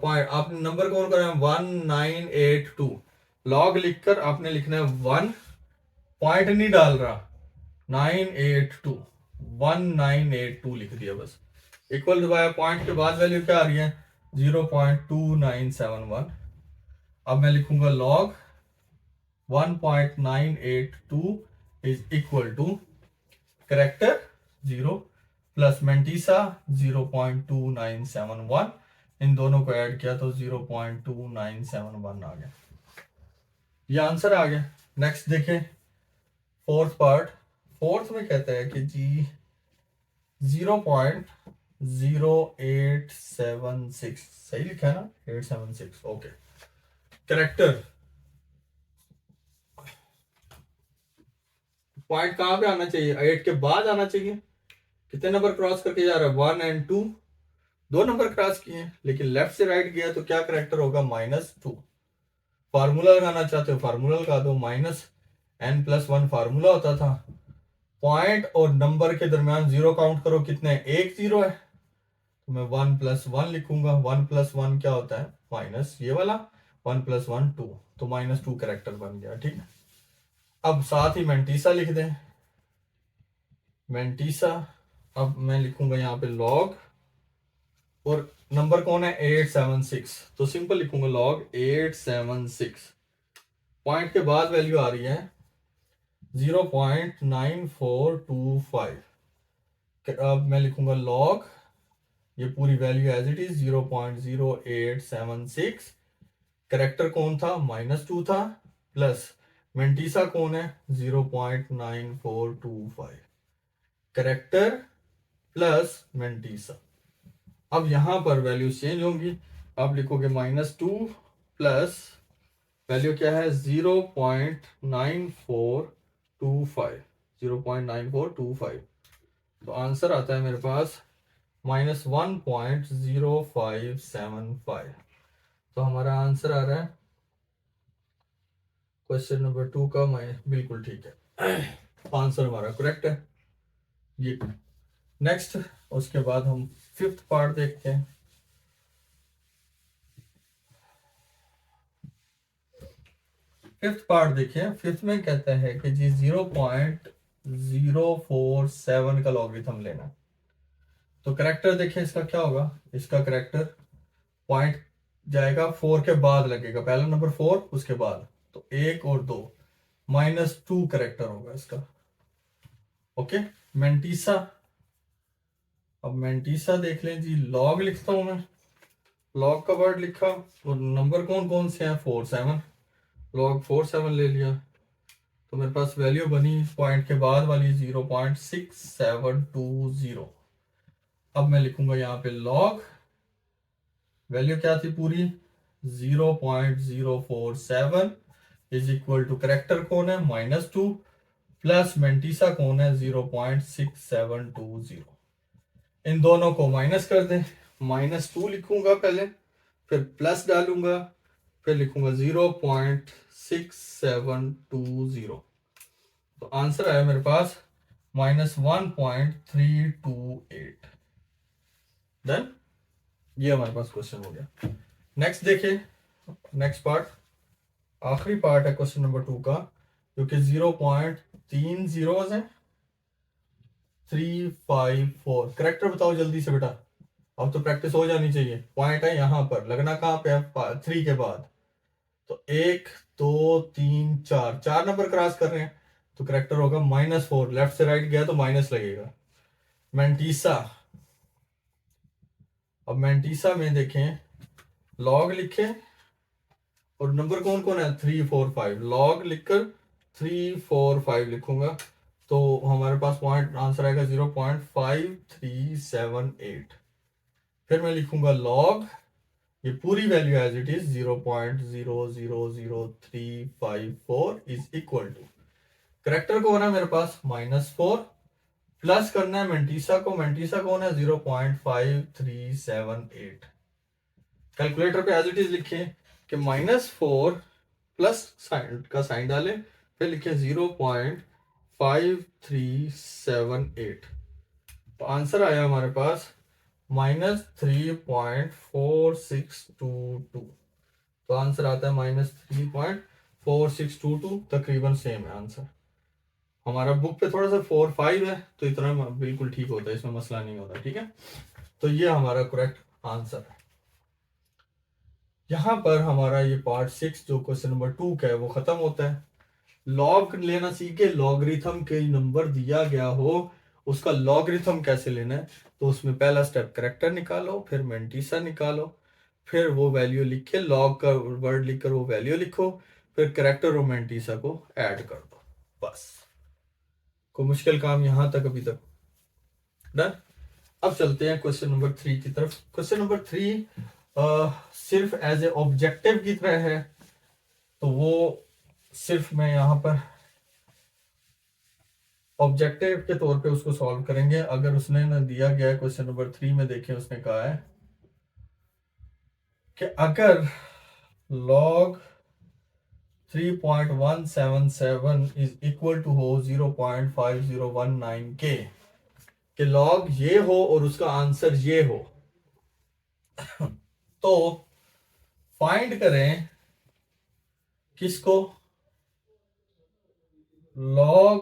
पॉइंट आपने नंबर कौन कर 1982, लॉग लिखकर आपने लिखना है 1, पॉइंट नहीं डाल रहा, 982 1982 लिख दिया बस। इक्वल टू बाय पॉइंट के बाद वैल्यू क्या आ रही है 0.2971। अब मैं लिखूंगा log 1.982 is equal to character 0 plus mantissa 0.2971। इन दोनों को ऐड किया तो 0.2971 आ गया, ये आंसर आ गया। नेक्स्ट देखें फोर्थ पार्ट। फोर्थ में कहता है कि जी 0.0876, सही लिखा है ना 876, ओके। करेक्टर पॉइंट कहां पे आना चाहिए, 8 के बाद आना चाहिए। कितने नंबर क्रॉस करके जा रहा है 1 एंड 2, 2 नंबर क्रॉस किए हैं, लेकिन लेफ्ट से राइट गया तो क्या करेक्टर होगा -2। फार्मूला लगाना चाहते हो फार्मूला लगा दो, -n+1 फार्मूला होता था। पॉइंट और नंबर के दरमियान 0 काउंट करो, कितने एक 0 है, तो मैं 1+1 लिखूंगा। 1+1 क्या होता है माइनस ये वाला, 1+1 2, तो -2 करेक्टर बन गया, ठीक है। अब साथ ही मेंटीसा लिख दें, मेंटीसा। अब मैं लिखूंगा यहाँ पे लॉग, और नंबर कौन है 876, तो सिंपल लिखूंगा लॉग 876। पॉइंट के बाद वैल्यू आ रही है 0.9425। अब मैं लिखूंगा लॉग, ये पूरी value as it is 0.0876। Character कौन था -2 था, प्लस मेंटीसा कौन है 0.9425, करेक्टर प्लस मेंटीसा। अब यहां पर वैल्यू चेंज होंगी, आप लिखोगे -2 प्लस वैल्यू क्या है 0.9425, 0.9425, तो आंसर आता है मेरे पास -1.0575। तो हमारा आंसर आ रहा है क्वेश्चन नंबर 2 का, मैं बिल्कुल ठीक है, आंसर हमारा करेक्ट है ये। नेक्स्ट उसके बाद हम फिफ्थ पार्ट देखते हैं। फिफ्थ पार्ट देखिए, फिफ्थ में कहता है कि जी 0.047 का लॉगरिथम लेना। तो करेक्टर देखिए इसका क्या होगा, इसका करेक्टर पॉइंट जाएगा 4 के बाद लगेगा, पहला नंबर 4 उसके बाद, तो 1 और 2, -2 करेक्टर होगा इसका, ओके। मेंटीसा, अब मेंटीसा देख लें जी, लॉग लिखता हूं मैं, लॉग का वर्ड लिखा, और नंबर कौन कौन से हैं 4 7, लॉग 4 7 ले लिया, तो मेरे पास वैल्यू बनी पॉइंट के बाद वाली 0.6720। अब मैं लिखूंगा यहाँ पे लॉग, वैल्यू क्या थी पूरी 0.047 इज इक्वल टू करेक्टर कौन है -2, प्लस मेंटीसा कौन है 0.6720। इन दोनों को माइनस कर दें, -2 लिखूंगा पहले, फिर प्लस डालूंगा, फिर लिखूंगा 0.6720, तो आंसर आया मेरे पास -1.328। डन, ये हमारे पास क्वेश्चन हो गया। नेक्स्ट देखिए, नेक्स्ट पार्ट, आखिरी पार्ट है क्वेश्चन नंबर 2 का, जो कि 0.3 जीरोस है, 354। करेक्टर बताओ जल्दी से बेटा, अब तो प्रैक्टिस हो जानी चाहिए। पॉइंट है यहाँ पर, लगना कहाँ पे है, 3 के बाद। तो 1 2 3 4, 4 नंबर क्रॉस कर रहे हैं, तो करेक्टर होगा -4। लेफ्ट से राइट गया तो माइनस लगेगा। मेंटीसा, अब मेंटीसा में देखें, लॉग लिखें और नंबर कौन कौन है, 3 4 5। लॉग लिखकर 3 4 5 लिखूंगा तो हमारे पास पॉइंट आंसर आएगा 0.5378। फिर मैं लिखूंगा लॉग, ये पूरी value as it is 0.0000354 is equal to, character को होना मेरे पास -4, प्लस करना है मेंटीसा को, मेंटीसा कौन है 0.5378। कैलकुलेटर पे एज इट इज लिखे कि -4 प्लस साइन का साइन डालें, फिर लिखे 0.5378। तो आंसर आया हमारे पास -3.4622। तो आंसर आता है -3.4622, तकरीबन सेम है आंसर। हमारा बुक पे थोड़ा सा 4 5 है, तो इतना बिल्कुल ठीक होता है, इसमें मसला नहीं होता। ठीक है, तो ये हमारा करेक्ट आंसर है। यहाँ पर हमारा ये पार्ट 6 जो क्वेश्चन नंबर 2 का है वो खत्म होता है। लॉग लेना सीखे, लॉगरिथम के नंबर दिया गया हो उसका लॉगरिथम कैसे लेना है। तो उसमें पहला स्टेप करेक्टर निकालो, फिर मेंटीसा निकालो, फिर वो वैल्यू लिख के, लॉग का वर्ड लिखकर वो वैल्यू लिखो, फिर करेक्टर और मेंटीसा को ऐड कर दो, बस। कोई मुश्किल काम यहाँ तक अभी तक डन। अब चलते हैं क्वेश्चन नंबर 3 की तरफ। क्वेश्चन नंबर 3 सिर्फ एज ए ऑब्जेक्टिव की तरह है, तो वो सिर्फ मैं यहाँ पर ऑब्जेक्टिव के तौर पे उसको सॉल्व करेंगे। अगर उसने ना दिया गया है क्वेश्चन नंबर 3 में, देखें उसने कहा है कि अगर log 3.177 इज इक्वल टू हो 0.5019 के log ये हो और उसका आंसर ये हो, तो फाइंड करें किसको, log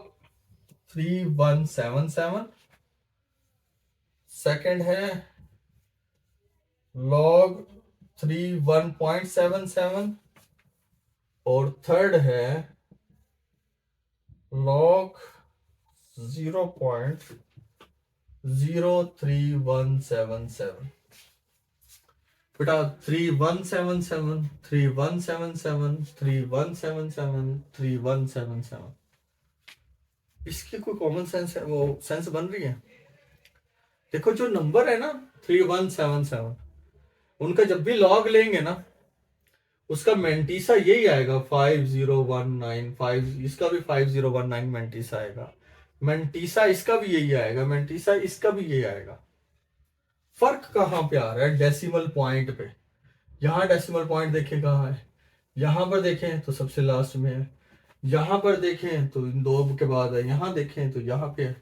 3177, सेकंड है log 31.77 और थर्ड है log 0.03177। बेटा 3177 3177 3177 3177, इसकी कोई कॉमन सेंस है, वो सेंस बन रही है। देखो जो नंबर है ना 3177, उनका जब भी लॉग लेंगे ना, उसका मेंटीसा यही आएगा 5019। इसका भी 5019 मेंटीसा आएगा, मेंटीसा इसका भी यही आएगा, मेंटीसा इसका भी यही आएगा। फर्क कहाँ पे आ रहा है, डेसिमल पॉइंट पे। यहाँ डेसिमल पॉइंट देखें कहाँ है, यहाँ पर देखें तो सबसे लास्ट में है, यहाँ पर देखें तो इन दो के बाद है, यहाँ देखें तो यहाँ पे है।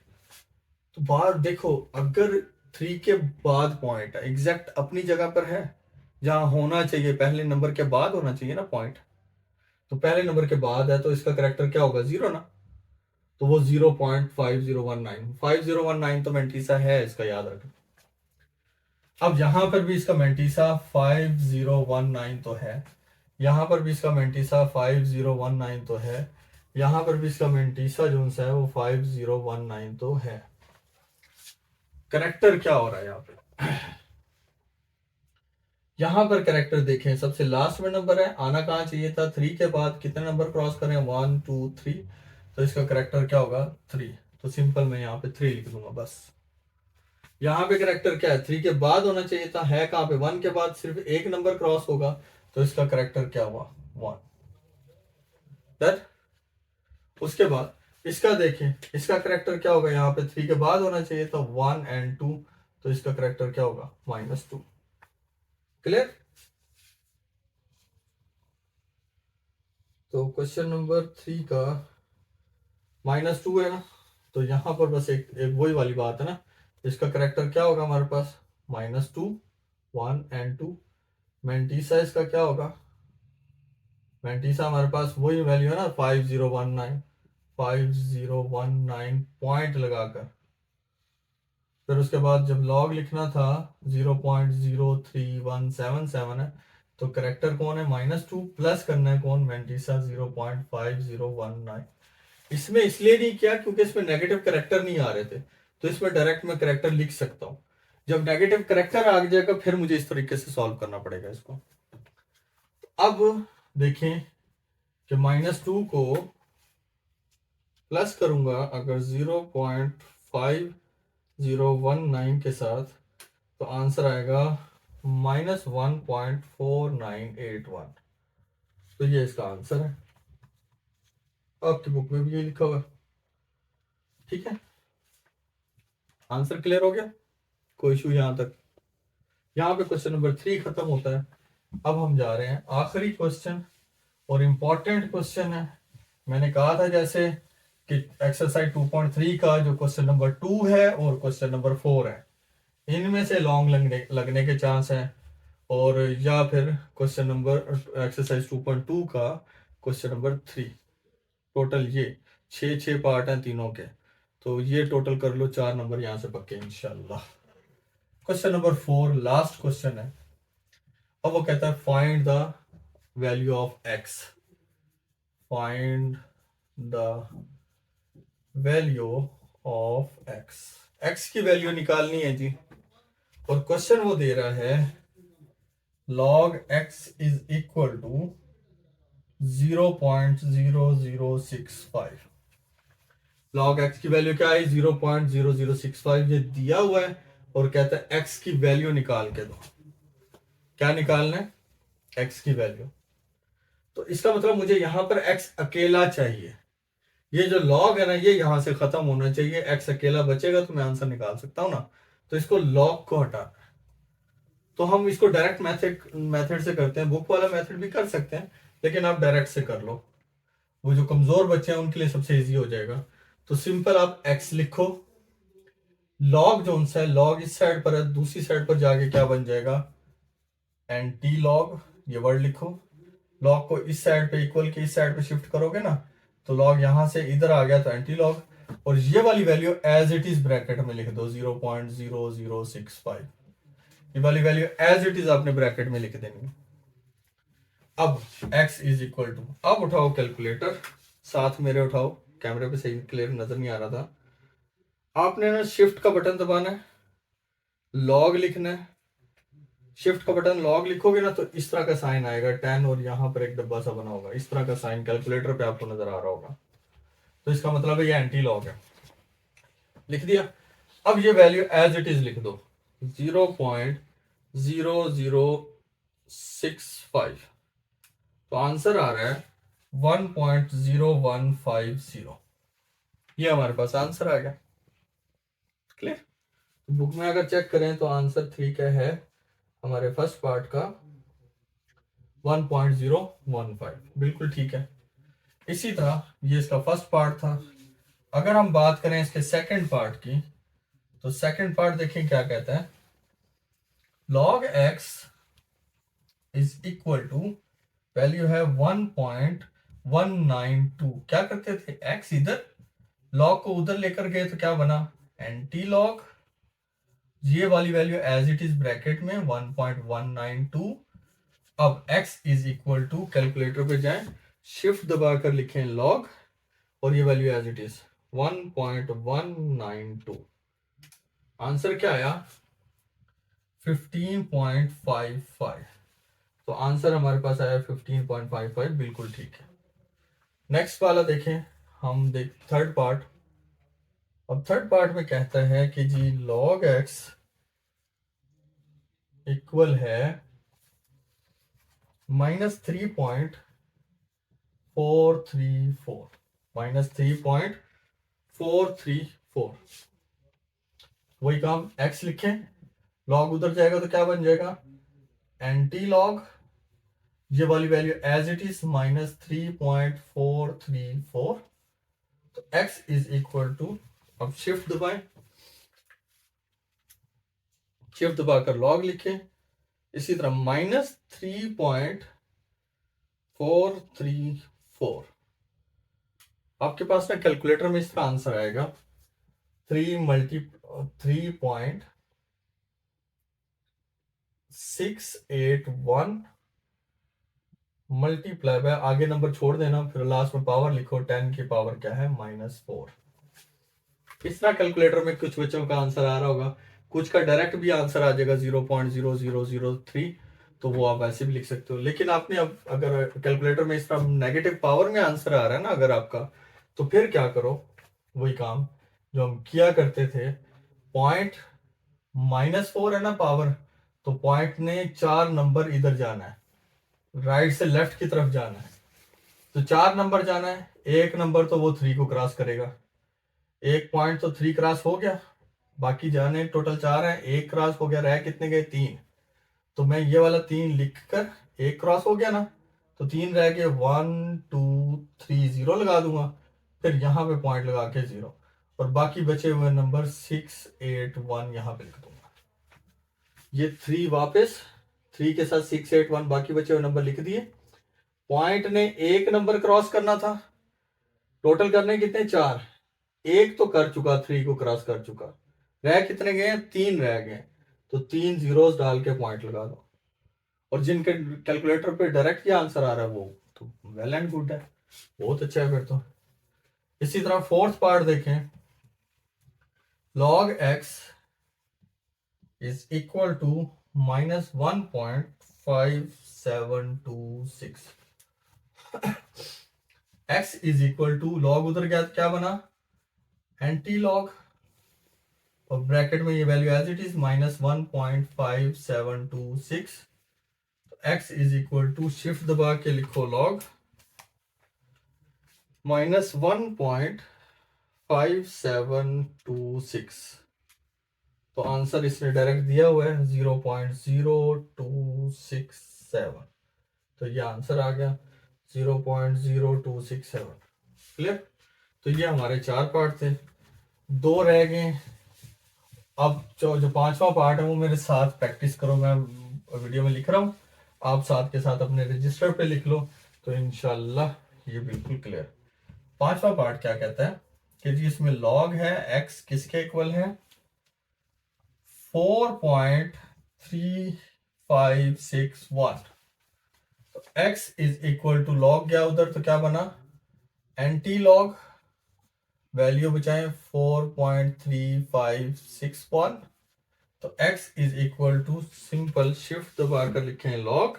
तो बार देखो, अगर 3 के बाद पॉइंट एग्जैक्ट अपनी जगह पर है जहां होना चाहिए, पहले नंबर के बाद होना चाहिए ना पॉइंट, तो पहले नंबर के बाद है, तो इसका करेक्टर क्या होगा, 0 ना। तो वो 0.5019 तो मेंटीसा है, इसका याद रखना। अब यहां पर भी इसका मेंटीसा 5019 तो है, यहां पर भी इसका मेंटीसा 5019 तो है, यहां पर भी इसका मेंटीसा जो है वो 5019 तो है। करेक्टर क्या हो रहा है यहाँ पे, यहां पर करेक्टर देखें, सबसे लास्ट में नंबर है, आना कहाँ चाहिए था, 3 के बाद कितने नंबर क्रॉस करें, 1 2 3, तो इसका करेक्टर क्या होगा 3। तो सिंपल मैं यहाँ पे 3 लिख दूंगा बस। यहाँ पे करेक्टर क्या है, 3 के बाद होना चाहिए था, है कहाँ पे 1 के बाद सिर्फ एक नंबर क्रॉस होगा, तो इसका करेक्टर क्या हुआ 1। दैट उसके बाद इसका देखें, इसका करेक्टर क्या होगा, यहाँ पे 3 के बाद होना चाहिए था 1 एंड 2, तो इसका करेक्टर क्या होगा -2। क्लियर। तो क्वेश्चन नंबर 3 का -2 है ना, तो यहां पर बस एक वही वाली बात है ना, इसका करेक्टर क्या होगा हमारे पास -2 1 एंड 2। मैंटीसा इसका क्या होगा? मैंटीसा हमारे पास वही वैल्यू है ना 5019 पॉइंट लगाकर। फिर उसके बाद जब लॉग लिखना था 0.03177 है, तो करेक्टर कौन है? -2 प्लस करना है कौन? मैंटीसा 0.5019। इसमें इसलिए नहीं किया क्योंकि इसमें नेगेटिव करेक्टर नहीं आ रहे थे, तो इसमें डायरेक्ट मैं करेक्टर लिख सकता हूं। जब नेगेटिव करेक्टर आ जाएगा फिर मुझे इस तरीके से सॉल्व करना पड़ेगा इसको। अब देखें कि -2 को प्लस करूंगा अगर 0.5019 के साथ, तो आंसर आएगा -1.4981। तो ये इसका आंसर है। आपकी बुक में भी ये लिखा हुआ है। ठीक है, आंसर क्लियर हो गया? कोई इशू यहां तक? यहाँ पे क्वेश्चन नंबर 3 खत्म होता है। अब हम जा रहे हैं आखिरी क्वेश्चन, और इम्पॉर्टेंट क्वेश्चन है। मैंने कहा था जैसे कि एक्सरसाइज 2.3 का जो क्वेश्चन नंबर 2 है और क्वेश्चन नंबर 4 है, इनमें से लॉन्ग लगने के चांस हैं, और या फिर क्वेश्चन नंबर एक्सरसाइज 2.2 का क्वेश्चन नंबर 3। टोटल ये 6 पार्ट हैं तीनों के, तो ये टोटल कर लो 4 नंबर यहाँ से पक्के इंशाल्लाह। क्वेश्चन नंबर 4 लास्ट क्वेश्चन है। अब वो कहता है find the value of x. Find the value of x. X की वैल्यू निकालनी है जी, और क्वेश्चन वो दे रहा है log x is equal to 0.0065। log x की वैल्यू क्या है? 0.0065 ये दिया हुआ है, और कहता है x की वैल्यू निकाल के दो। क्या निकालना है? x की वैल्यू। तो इसका मतलब मुझे यहां पर x अकेला चाहिए। ये जो log है ना, ये यहां से खत्म होना चाहिए। x अकेला बचेगा तो मैं आंसर निकाल सकता हूं ना। तो इसको log को हटाना, तो हम इसको डायरेक्ट मेथड से करते हैं। बुक वाला मेथड भी कर सकते हैं, लेकिन आप डायरेक्ट से कर लो। वो जो कमजोर बच्चे हैं उनके लिए सबसे इजी हो जाएगा। तो सिंपल आप x लिखो, लॉग जो है लॉग इस साइड पर है, दूसरी साइड पर जाके क्या बन जाएगा? Anti log. ये वर्ड लिखो। लॉग को इस साइड पे इक्वल के इस साइड पे शिफ्ट करोगे ना, तो लॉग यहां से इधर आ गया तो एंटी लॉग। और ये वाली value as it is bracket में लिख दो 0.0065। ये वाली वैल्यू एज इट इज आपने ब्रैकेट में लिख देनी। अब x इज इक्वल टू, अब उठाओ कैलकुलेटर, साथ मेरे उठाओ। कैमरे पे सही क्लियर नजर नहीं आ रहा था। आपने ना शिफ्ट का बटन दबाना है, लॉग लिखना है। शिफ्ट का बटन लॉग लिखोगे ना तो इस तरह का साइन आएगा 10, और यहां पर एक डब्बा सा बना होगा, इस तरह का साइन कैलकुलेटर पे आपको नजर आ रहा होगा। तो इसका मतलब है ये एंटी लॉग है। लिख दिया। अब ये वैल्यू एज इट इज लिख दो 0.0065। तो आंसर आ रहा है 1.0150। ये हमारे पास आंसर आ गया। क्लियर? बुक में अगर चेक करें तो आंसर 3 का है हमारे फर्स्ट पार्ट का 1.015। बिल्कुल ठीक है। इसी तरह ये इसका फर्स्ट पार्ट था। अगर हम बात करें इसके सेकंड पार्ट की, तो सेकंड पार्ट देखें क्या कहता है। log x is equal to, value है 1.192। क्या करते थे? x इधर, log को उधर लेकर गए तो क्या बना? Anti log। ये वाली value as it is bracket में 1.192। अब x is equal to, calculator पे जाएं, शिफ्ट दबाकर लिखें log, और ये value as it is 1.192। Answer क्या आया? 15.55। तो आंसर हमारे पास आया 15.55। बिल्कुल ठीक है। नेक्स्ट वाला देखें, हम देख थर्ड पार्ट। अब थर्ड पार्ट में कहता है कि जी log x इक्वल है -3.434। -3.434। वही काम, x लिखें, log उधर जाएगा तो क्या बन जाएगा? Anti log। ये वाली वैल्यू एज इट इज -3.434। तो x इज इक्वल टू, अब शिफ्ट दबाएं, शिफ्ट दबाकर लॉग लिखें। इसी तरह -3.434 आपके पास ना कैलकुलेटर में इसका आंसर आएगा 3.681 मल्टीप्लाई बाय, आगे नंबर छोड़ देना, फिर लास्ट में पावर लिखो, 10 की पावर क्या है -4। इस तरह कैलकुलेटर में कुछ बच्चों का आंसर आ रहा होगा, कुछ का डायरेक्ट भी आंसर आ जाएगा 0.0003, तो वो आप वैसे भी लिख सकते हो। लेकिन आपने अब अगर कैलकुलेटर में इस तरह नेगेटिव पावर में आंसर आ रहा है ना अगर आपका, तो फिर क्या करो, वही काम जो हम किया करते थे। पॉइंट -4 है ना पावर, तो पॉइंट ने 4 नंबर इधर जाना है, राइट से लेफ्ट की तरफ जाना है, तो 4 नंबर जाना है। एक नंबर तो वो 3 को क्रॉस करेगा, एक पॉइंट तो 3 क्रॉस हो गया, बाकी जाने टोटल 4 है, एक क्रॉस हो गया, रह कितने गए 3। तो मैं ये वाला 3 लिख कर, एक क्रॉस हो गया ना, तो 3 रह गए, 1 2 3 0 लगा दूंगा, फिर यहाँ पे पॉइंट लगा के 0, और बाकी बचे हुए नंबर 6 8 1 यहाँ पे लिख दूंगा। ये 3 वापस 3 के साथ 6 8 1 बाकी बचे हुए नंबर लिख दिए। पॉइंट ने एक नंबर क्रॉस करना था, टोटल करने कितने 4, एक तो कर चुका, 3 को क्रॉस कर चुका, रह कितने गए 3 रह गए, तो 3 जीरोस डाल के पॉइंट लगा दो। और जिनके कैलकुलेटर पे डायरेक्ट ये आंसर आ रहा है वो तो वेल एंड गुड है, बहुत अच्छा है फिर तो। इसी तरह फोर्थ पार्ट देखें, log x is equal to -1.5726। x is equal to log उधर क्या बना एंटी लॉग, और ब्रैकेट में ये value as it is -1.5726। x is equal to shift दबा के लिखो लॉग -1.5726, तो आंसर इसने डायरेक्ट दिया हुआ है 0.0267, तो ये आंसर आ गया 0.0267। क्लियर। तो ये हमारे 4 पार्ट थे, 2 रह गए। अब जो पांचवा पार्ट है वो मेरे साथ प्रैक्टिस करो, मैं वीडियो में लिख रहा हूँ, आप साथ के साथ अपने रजिस्टर पे लिख लो, तो इंशाल्लाह ये बिल्कुल क्लियर। पांचवा पार्ट क्या कहता है कि जी इसमें लॉग है x किसके इक्वल है 4.3561, तो x is equal to log गया उधर, तो क्या बना एंटी लॉग, वैल्यू बचाएं 4.3561, तो x is equal to simple shift दबाकर लिखें लॉग,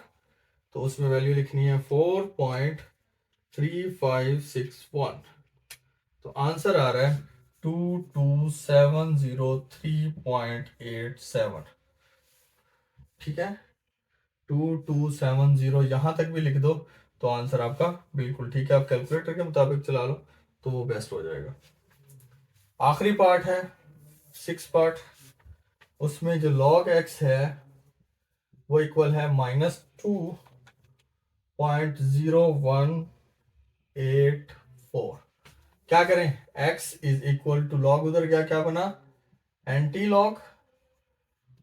तो उसमें वैल्यू लिखनी है 4.3561, तो आंसर आ रहा है 22703.87। ठीक है, 2270 यहां तक भी लिख दो तो आंसर आपका बिल्कुल ठीक है। आप कैलकुलेटर के मुताबिक चला लो तो वो बेस्ट हो जाएगा। आखिरी पार्ट है 6 पार्ट, उसमें जो log x है वो इक्वल है -2.0184। क्या करें, x is equal to log उधर क्या बना एंटी लॉग,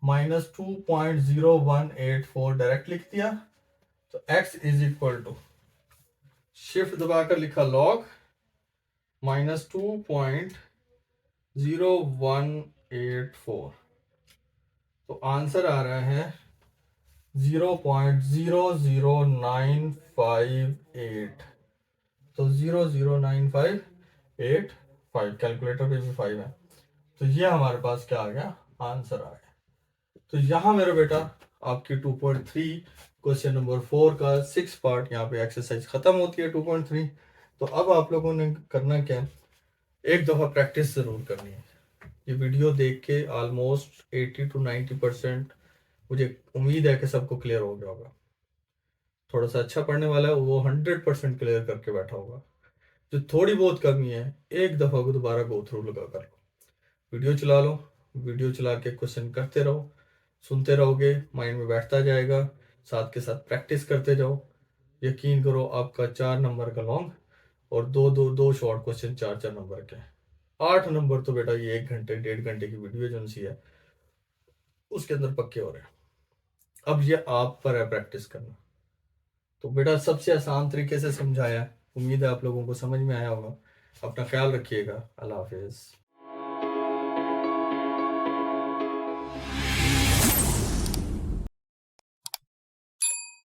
-2.0184 डायरेक्ट लिख दिया, तो x is equal to shift दबाकर लिखा लॉग -2.0184, तो आंसर आ रहा है 0.00958, तो 00958, कैलकुलेटर पे भी 5 है, तो ये हमारे पास क्या आ गया आंसर आ गया। तो यहाँ मेरा बेटा आपकी 2.3 क्वेश्चन नंबर 4 का 6 पार्ट यहाँ पे एक्सरसाइज खत्म होती है 2.3। तो अब आप लोगों ने करना क्या है, एक दफ़ा प्रैक्टिस ज़रूर करनी है। ये वीडियो देख के ऑलमोस्ट 80 to 90% मुझे उम्मीद है कि सबको क्लियर हो गया होगा। थोड़ा सा अच्छा पढ़ने वाला है वो 100% क्लियर करके बैठा होगा। जो थोड़ी बहुत कमी है एक दफ़ा को दोबारा गो थ्रू लगा कर लो, वीडियो चला लो, वीडियो चला के क्वेश्चन करते रहो, सुनते रहोगे, माइंड में बैठता जाएगा, साथ के साथ प्रैक्टिस करते जाओ। यकीन करो आपका 4 नंबर का लॉन्ग और दो शॉर्ट क्वेश्चन 4 नंबर के, 8 नंबर तो बेटा ये 1 घंटे 1.5 घंटे की वीडियो जो सी है उसके अंदर पक्के हो रहे हैं। अब ये आप पर है प्रैक्टिस करना। तो बेटा सबसे आसान तरीके से समझाया है, उम्मीद है आप लोगों को समझ में आया होगा। अपना ख्याल रखिएगा। अल्लाह हाफिज़।